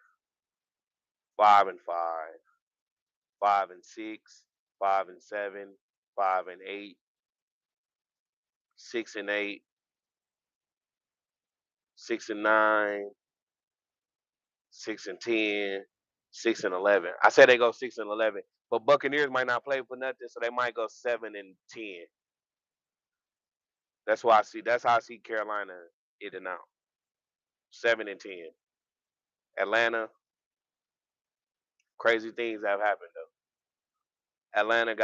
5-5, 5-6, 5-7, 5-8, 6-8, 6-9, 6-10, 6-11. I said they go 6-11, but Buccaneers might not play for nothing, so they might go 7-10. That's why I see. That's how I see Carolina in and out. 7-10. Atlanta, crazy things have happened though. Atlanta,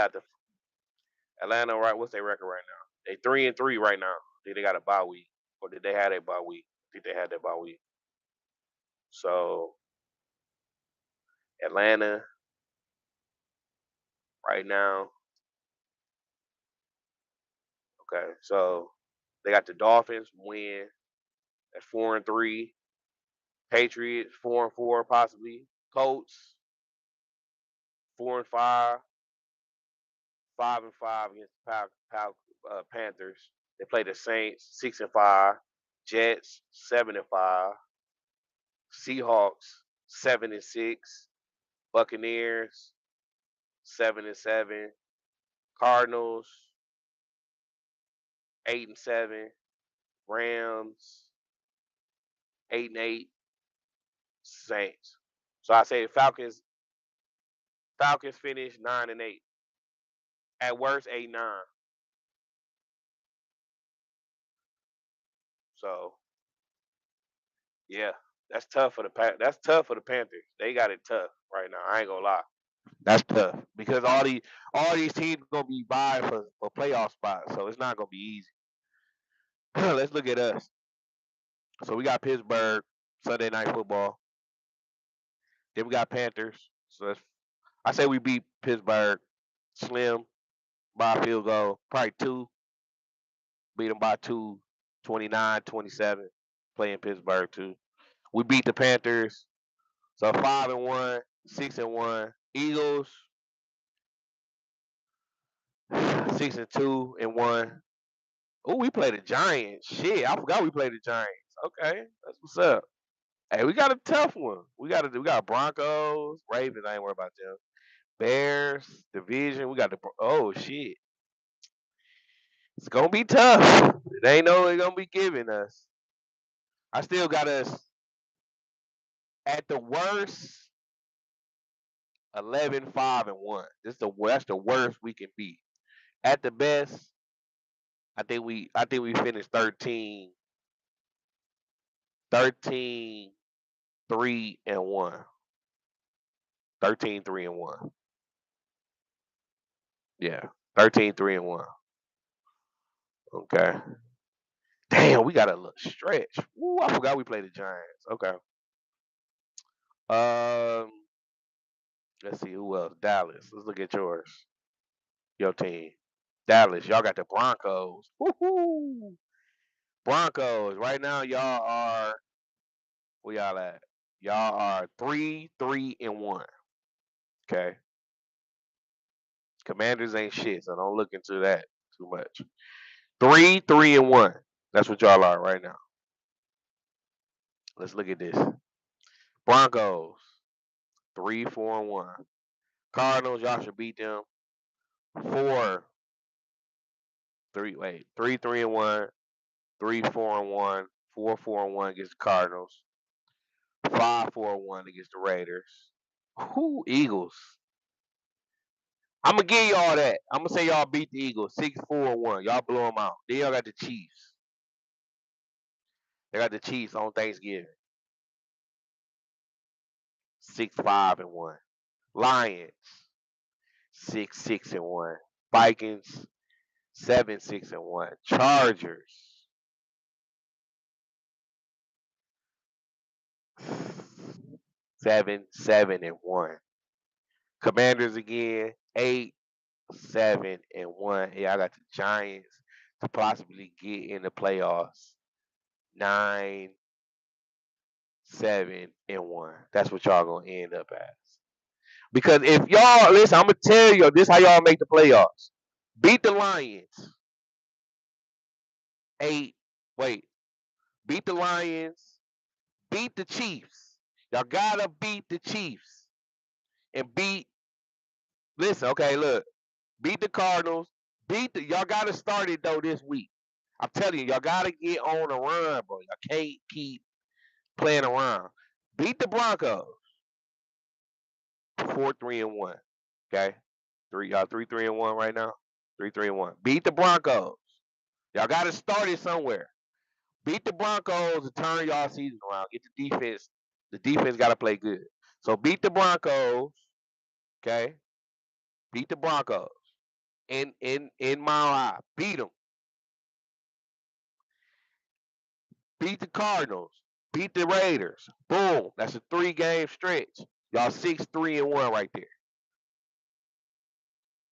right? What's their record right now? They 3-3 right now. Think they got a bye week, or did they have a bye week? I think they had that bye week. So Atlanta right now. Okay, so they got the Dolphins win at 4-3. Patriots 4-4 possibly. Colts 4-5. 5-5 against the Panthers. They play the Saints 6-5. Jets 7-5. Seahawks 7-6. Buccaneers 7-7. Cardinals 8-7. Rams 8-8. Saints. So I say Falcons finish 9-8. At worst 8-9. So yeah, that's tough for the Panthers. They got it tough right now. I ain't gonna lie. That's tough because all these teams gonna be vying for playoff spots, so it's not gonna be easy. Let's look at us. So we got Pittsburgh Sunday night football. Then we got Panthers. So I say we beat Pittsburgh slim by a field goal, probably two. Beat them by two, 29-27. Playing Pittsburgh too. We beat the Panthers. So 5-1, 6-1. Eagles 6-2-1. Oh, we played the Giants. Shit, I forgot we played the Giants. Okay, that's what's up. Hey, we got a tough one. We got Broncos, Ravens. I ain't worried about them. Bears division. We got oh shit. It's gonna be tough. It ain't no they're gonna be giving us. I still got us at the worst 11-5-1. That's the worst we can be. At the best, I think we finished 13-3-1. 13-3-1. Yeah. 13-3-1. Okay. Damn, we got a little stretch. Ooh, I forgot we played the Giants. Okay. Um, let's see who else. Dallas. Let's look at yours. Your team. Dallas. Y'all got the Broncos. Woohoo! Broncos. Right now, y'all are Where y'all at? Y'all are 3-3-1. Okay. Commanders ain't shit, so don't look into that too much. 3-3-1. That's what y'all are right now. Let's look at this. Broncos 3-4-1. Cardinals, y'all should beat them. 3-3-1, 3-4-1, 4-4-1 against the Cardinals, 5-4-1 against the Raiders. Who Eagles? I'm gonna give y'all that. I'm gonna say y'all beat the Eagles 6-4-1. Y'all blow them out. Then y'all got the Chiefs. They got the Chiefs on Thanksgiving 6-5-1. Lions 6-6-1. Vikings 7-6-1. Chargers 7-7-1. Commanders again 8-7-1. Yeah, I got the Giants to possibly get in the playoffs 9-7-1. That's what y'all gonna end up as. Because if y'all listen, I'm gonna tell you this how y'all make the playoffs. Beat the Lions. 8. Wait. Beat the Lions. Beat the Chiefs. Y'all gotta beat the Chiefs. And beat listen, okay, look. Beat the Cardinals. Y'all gotta start it though this week. I'm telling you, y'all gotta get on a run, bro. Y'all can't keep playing around. Beat the Broncos. 4-3-1. Okay? Y'all 3-3-1 right now? 3-3-1. Beat the Broncos. Y'all gotta start it somewhere. Beat the Broncos to turn y'all season around. Get the defense. The defense gotta play good. So beat the Broncos. Okay? Beat the Broncos. In Mile High. Beat them. Beat the Cardinals. Beat the Raiders. Boom. That's a 3-game stretch. Y'all 6-3-1 right there.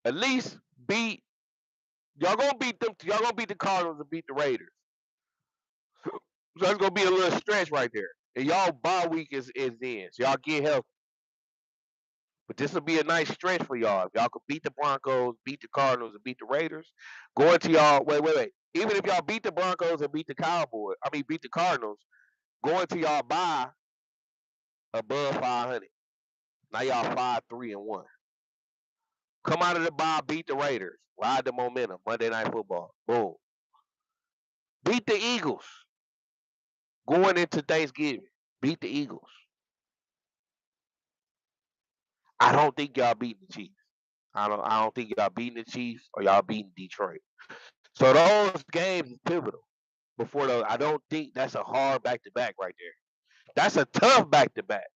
At least beat y'all gonna beat them. Y'all gonna beat the Cardinals and beat the Raiders. So that's gonna be a little stretch right there. And y'all bye week is in. So y'all get healthy. But this will be a nice stretch for y'all. If y'all could beat the Broncos, beat the Cardinals, and beat the Raiders, going to y'all wait. Even if y'all beat the Broncos and beat the Cowboys, beat the Cardinals, going to y'all bye above 500. Now y'all 5-3-1. Come out of the bye, beat the Raiders. Ride the momentum. Monday Night Football. Boom. Beat the Eagles. Going into Thanksgiving. Beat the Eagles. I don't think y'all beating the Chiefs. I don't think y'all beating the Chiefs or y'all beating Detroit. So those games is pivotal. Before those, I don't think that's a hard back to back right there. That's a tough back to back.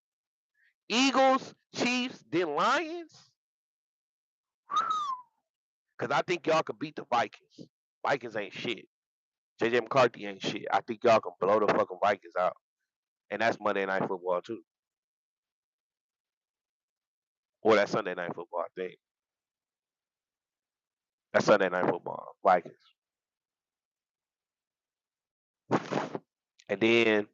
Eagles, Chiefs, then Lions. Because I think y'all can beat the Vikings. Vikings ain't shit. JJ McCarthy ain't shit. I think y'all can blow the fucking Vikings out. And that's Monday Night Football too. Or that's Sunday Night Football, I think. That's Sunday Night Football. Vikings. And then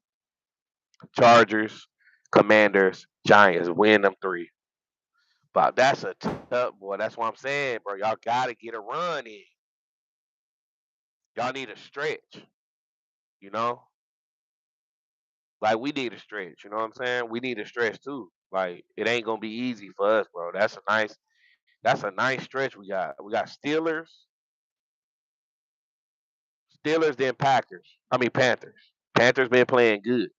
Chargers, Commanders, Giants. Win them 3. But that's a tough boy. That's what I'm saying, bro. Y'all gotta get a run in. Y'all need a stretch. You know? Like we need a stretch. You know what I'm saying? We need a stretch too. Like it ain't gonna be easy for us, bro. That's a nice stretch we got. We got Steelers, then Packers. Panthers. Panthers been playing good.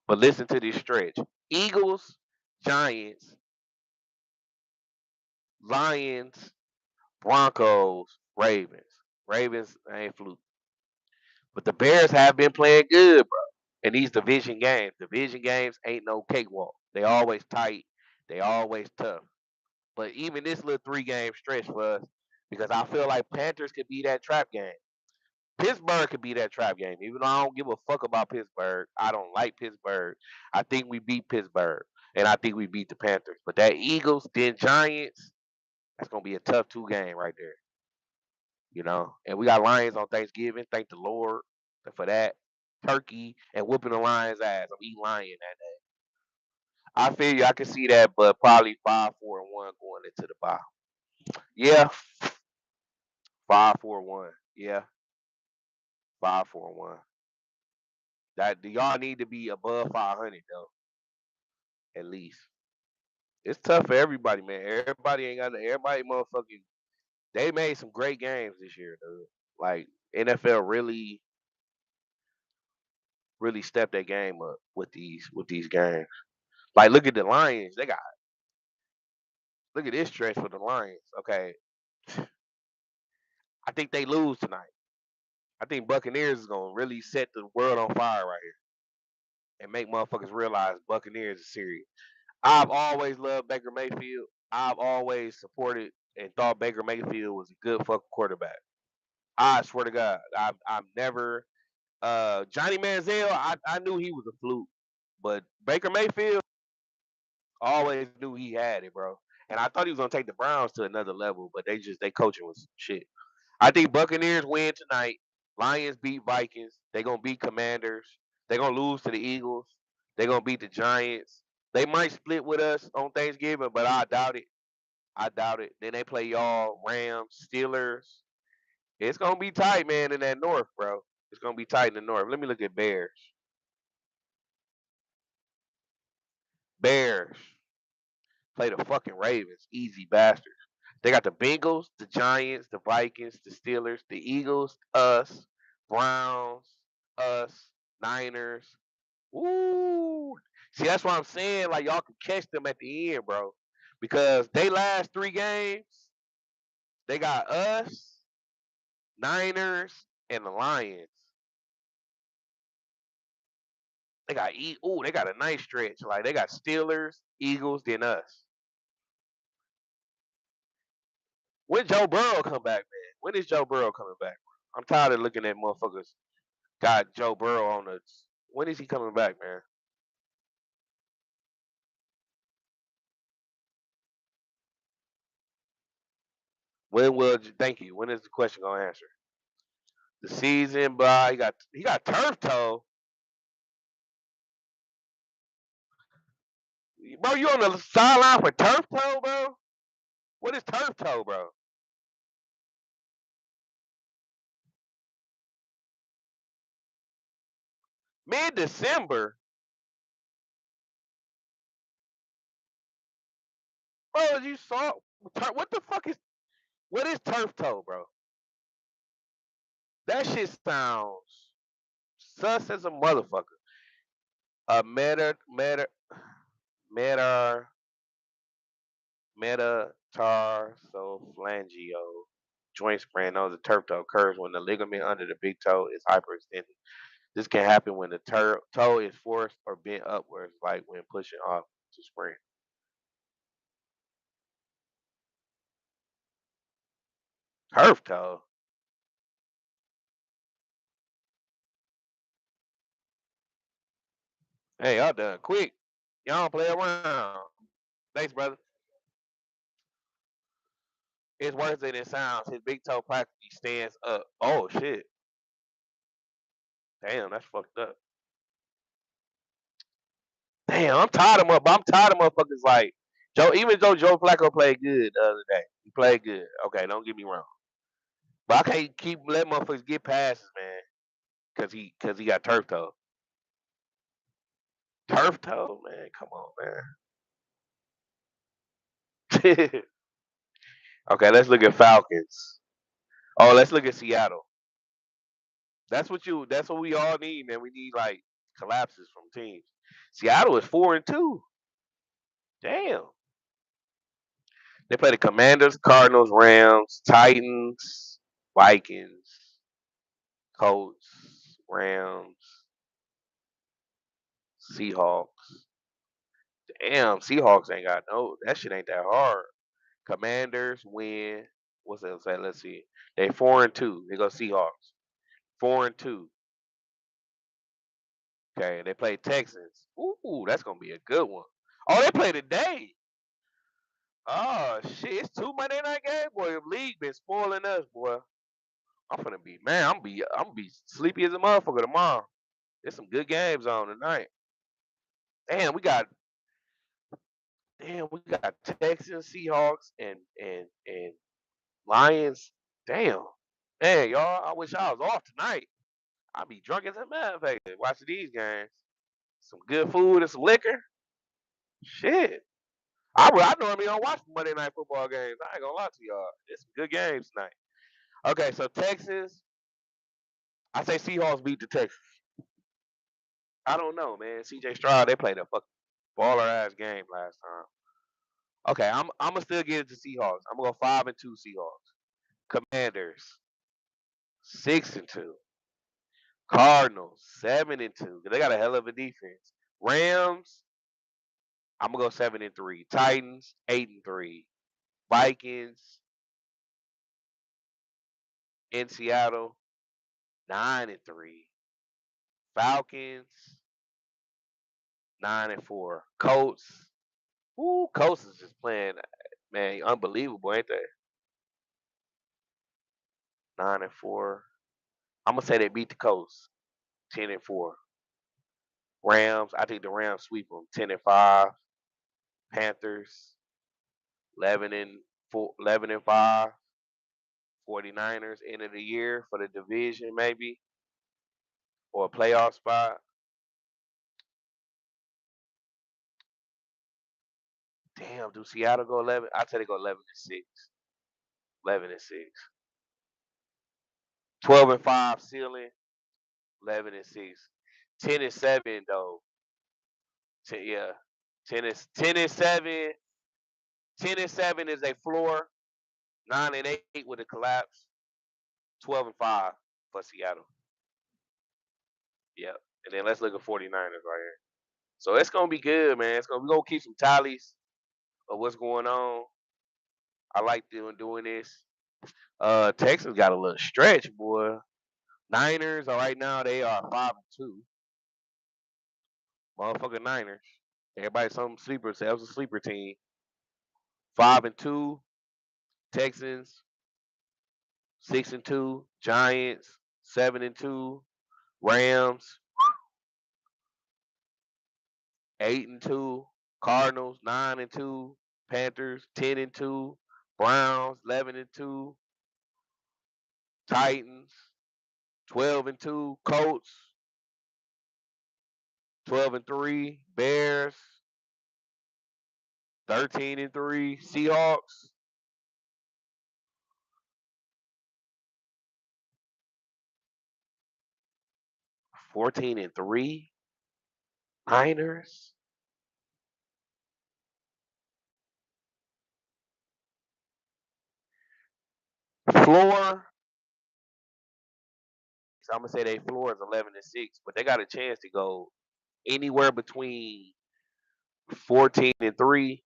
But listen to this stretch. Eagles, Giants, Lions, Broncos, Ravens. Ravens ain't fluke. But the Bears have been playing good, bro. In these division games. Division games ain't no cakewalk. They always tight. They always tough. But even this little 3-game stretch for us, because I feel like Panthers could be that trap game. Pittsburgh could be that trap game. Even though I don't give a fuck about Pittsburgh, I don't like Pittsburgh. I think we beat Pittsburgh, and I think we beat the Panthers. But that Eagles, then Giants, that's gonna be a tough 2-game right there. And we got Lions on Thanksgiving. Thank the Lord for that. turkey and whooping the Lions' ass. I'm eating lion that day. I feel you. I can see that, but probably 5-4-1 going into the bye. Yeah, 5-4-1. Yeah, 5-4-1. That y'all need to be above 500 though, at least. It's tough for everybody, man. Everybody ain't got. Everybody, motherfucking. They made some great games this year, dude. Like NFL really stepped their game up with these games. Like look at the Lions. Look at this stretch for the Lions. Okay, I think they lose tonight. I think Buccaneers is gonna really set the world on fire right here and make motherfuckers realize Buccaneers is serious. I've always loved Baker Mayfield. I've always supported and thought Baker Mayfield was a good fucking quarterback. I swear to God, I've never Johnny Manziel. I knew he was a fluke, but Baker Mayfield always knew he had it, bro. And I thought he was gonna take the Browns to another level, but they coaching was shit. I think Buccaneers win tonight. Lions beat Vikings. They gonna beat Commanders. They gonna lose to the Eagles. They gonna beat the Giants. They might split with us on Thanksgiving, but I doubt it. I doubt it. Then they play y'all Rams, Steelers. It's gonna be tight, man, in that North, bro. It's gonna be tight in the North. Let me look at Bears. Bears play the fucking Ravens. Easy bastards. They got the Bengals, the Giants, the Vikings, the Steelers, the Eagles, us, Browns, us, Niners. Ooh. See, that's what I'm saying. Like y'all can catch them at the end, bro. Because they last 3 games, they got us, Niners, and the Lions. They got a nice stretch. Like they got Steelers, Eagles, then us. When Joe Burrow come back, man? When is Joe Burrow coming back? I'm tired of looking at motherfuckers got Joe Burrow on the. When is he coming back, man? When will? Thank you. When is the question gonna answer? The season, bro. He got turf toe, bro. You on the sideline for turf toe, bro? What is turf toe, bro? Mid December, bro. You saw what the fuck is what is turf toe, bro? That shit sounds sus as a motherfucker. A meta metatarsophalangeal joint sprain known as a turf toe occurs when the ligament under the big toe is hyperextended. This can happen when the toe is forced or bent upwards, like when pushing off to sprain. Turf toe. Hey, y'all done quick. Y'all don't play around. Thanks, brother. It's worse than it sounds. His big toe practically stands up. Oh shit. Damn, that's fucked up. Damn, I'm tired of motherfuckers like Joe. Even though Joe Flacco played good the other day, he played good. Okay, don't get me wrong, but I can't keep letting motherfuckers get passes, man, because he got turf toe. Turf toe, man. Come on, man. Okay, let's look at Falcons. Oh, let's look at Seattle. That's what we all need, man. We need like collapses from teams. Seattle is 4-2. Damn. They play the Commanders, Cardinals, Rams, Titans, Vikings, Colts, Rams, Seahawks. Damn, Seahawks ain't got no. That shit ain't that hard. Commanders win. What's that say? Let's see. They 4-2. They go Seahawks. 4-2. Okay, they play Texans. Ooh, that's gonna be a good one. Oh, they play today. Oh shit, it's 2 Monday night games. Boy, the league been spoiling us, boy. I'm gonna be sleepy as a motherfucker tomorrow. There's some good games on tonight. Damn, we got Texans, Seahawks, and Lions. Damn. Man, y'all, I wish I was off tonight. I'd be drunk as a motherfucker watching these games. Some good food and some liquor. Shit. I normally don't watch Monday night football games. I ain't gonna lie to y'all. It's some good games tonight. Okay, so Texas, I say Seahawks beat the Texans. I don't know, man. CJ Stroud, they played a fucking baller ass game last time. Okay, I'm gonna still get it to Seahawks. I'm gonna go 5-2 Seahawks. Commanders 6-2. Cardinals 7-2. They got a hell of a defense. Rams, I'm gonna go 7-3. Titans 8-3. Vikings in Seattle 9-3. Falcons 9-4. Colts, Colts is just playing, man, unbelievable, ain't they? 9-4. I'm gonna say they beat the Colts 10-4. Rams, I think the Rams sweep them 10-5. Panthers 11-4, 11-5. 49ers end of the year for the division maybe or a playoff spot. Damn, do Seattle go 11? I say they go 11-6. 11-6. 12-5 ceiling. 11-6. 10-7 though. Yeah. 10-7. 10-7 is a floor. 9-8 with a collapse. 12-5 for Seattle. Yep. And then let's look at 49ers right here. So it's gonna be good, man. We're gonna keep some tallies of what's going on. I like doing this. Texas got a little stretch, boy. Niners are right now they are 5-2. Motherfucking Niners. Everybody some sleeper said it was a sleeper team. 5-2. Texans 6-2. Giants 7-2. Rams 8-2. Cardinals 9-2. Panthers 10-2. Browns 11-2. Titans 12-2. Colts 12-3. Bears 13-3. Seahawks 14-3. Niners. Floor. So I'm gonna say they floor is 11-6, but they got a chance to go anywhere between 14-3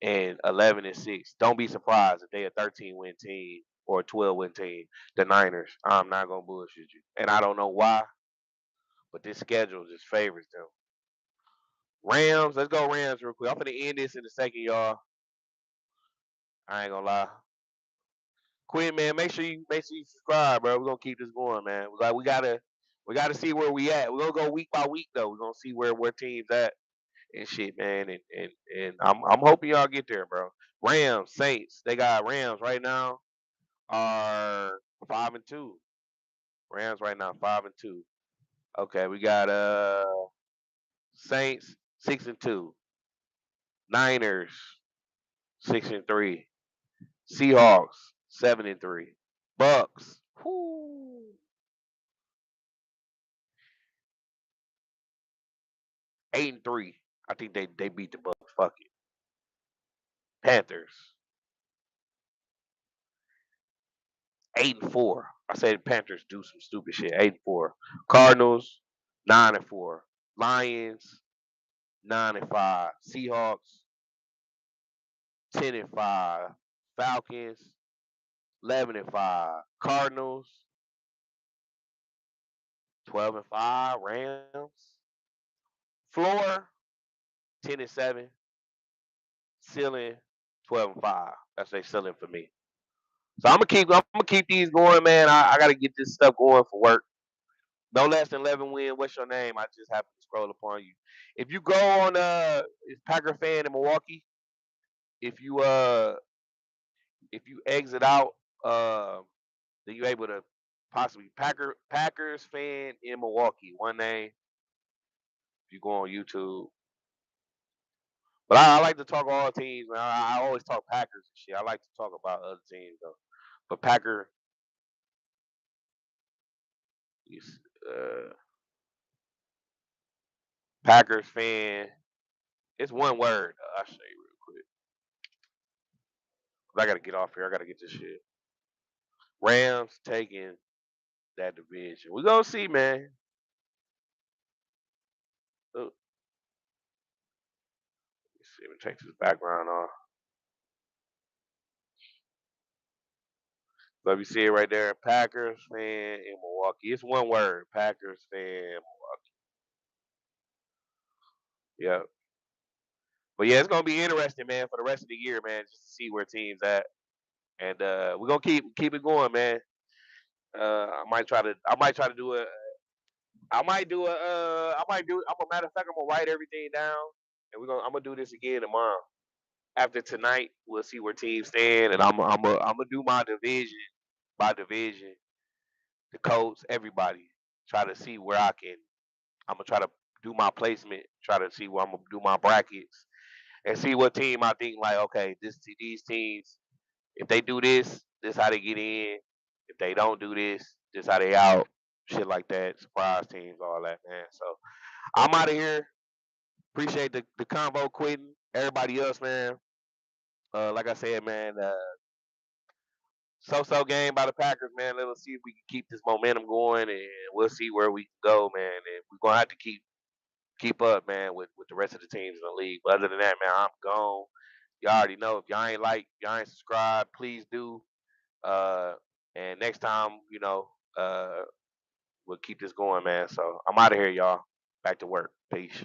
and 11-6. Don't be surprised if they a 13-win team or a 12-win team. The Niners. I'm not gonna bullshit you, and I don't know why, but this schedule just favors them. Rams. Let's go Rams real quick. I'm gonna end this in a second, y'all. I ain't gonna lie. Quinn, man, make sure you subscribe, bro. We're gonna keep this going, man. We gotta see where we at. We're gonna go week by week though. We're gonna see where teams at and shit, man. And I'm hoping y'all get there, bro. Rams, Saints, they got Rams right now are 5-2. Rams right now 5-2. Okay, we got Saints 6-2. Niners 6-3. Seahawks 7-3. Bucks. Whoo, 8-3. I think they beat the Bucks. Fuck it. Panthers 8-4. I said Panthers do some stupid shit. 8-4. Cardinals 9-4. Lions 9-5. Seahawks 10-5. Falcons 11-5. Cardinals 12-5. Rams floor 10-7. Ceiling 12-5. That's their ceiling for me. So I'm gonna keep these going, man. I gotta get this stuff going for work. No less than 11 win. What's your name? I just happened to scroll upon you. If you go on it's Packer fan in Milwaukee. If you if you exit out, then you able to possibly Packers fan in Milwaukee. One name. If you go on YouTube. But I like to talk all teams, man. I always talk Packers and shit. I like to talk about other teams though. But uh, Packers fan. It's one word. I'll show you real quick. I gotta get off here. I gotta get this shit. Rams taking that division. We gonna see, man. Let me see. Let me take this background off. Let me see it right there. Packers fan in Milwaukee. It's one word. Packers fan. Yeah. But yeah, it's gonna be interesting, man, for the rest of the year, man, just to see where teams at. And we're gonna keep it going, man. I might try to do a I might do a I might do I'm a matter of fact, I'm gonna write everything down and I'm gonna do this again tomorrow. After tonight, we'll see where teams stand and I'm gonna do my division by division, the codes, everybody. Try to see where I can I'm gonna try to do my placement, try to see where I'm gonna do my brackets and see what team I think like, okay, these teams, if they do this how they get in. If they don't do this how they out. Shit like that. Surprise teams, all that, man. So I'm out of here. Appreciate the convo, Quentin. Everybody else, man. Like I said, man, so game by the Packers, man. Let's see if we can keep this momentum going, and we'll see where we can go, man. And we're gonna have to keep up, man, with the rest of the teams in the league. But other than that, man, I'm gone. Y'all already know if y'all ain't subscribed, please do. Uh, and next time, uh, we'll keep this going, man. So I'm out of here, y'all. Back to work. Peace.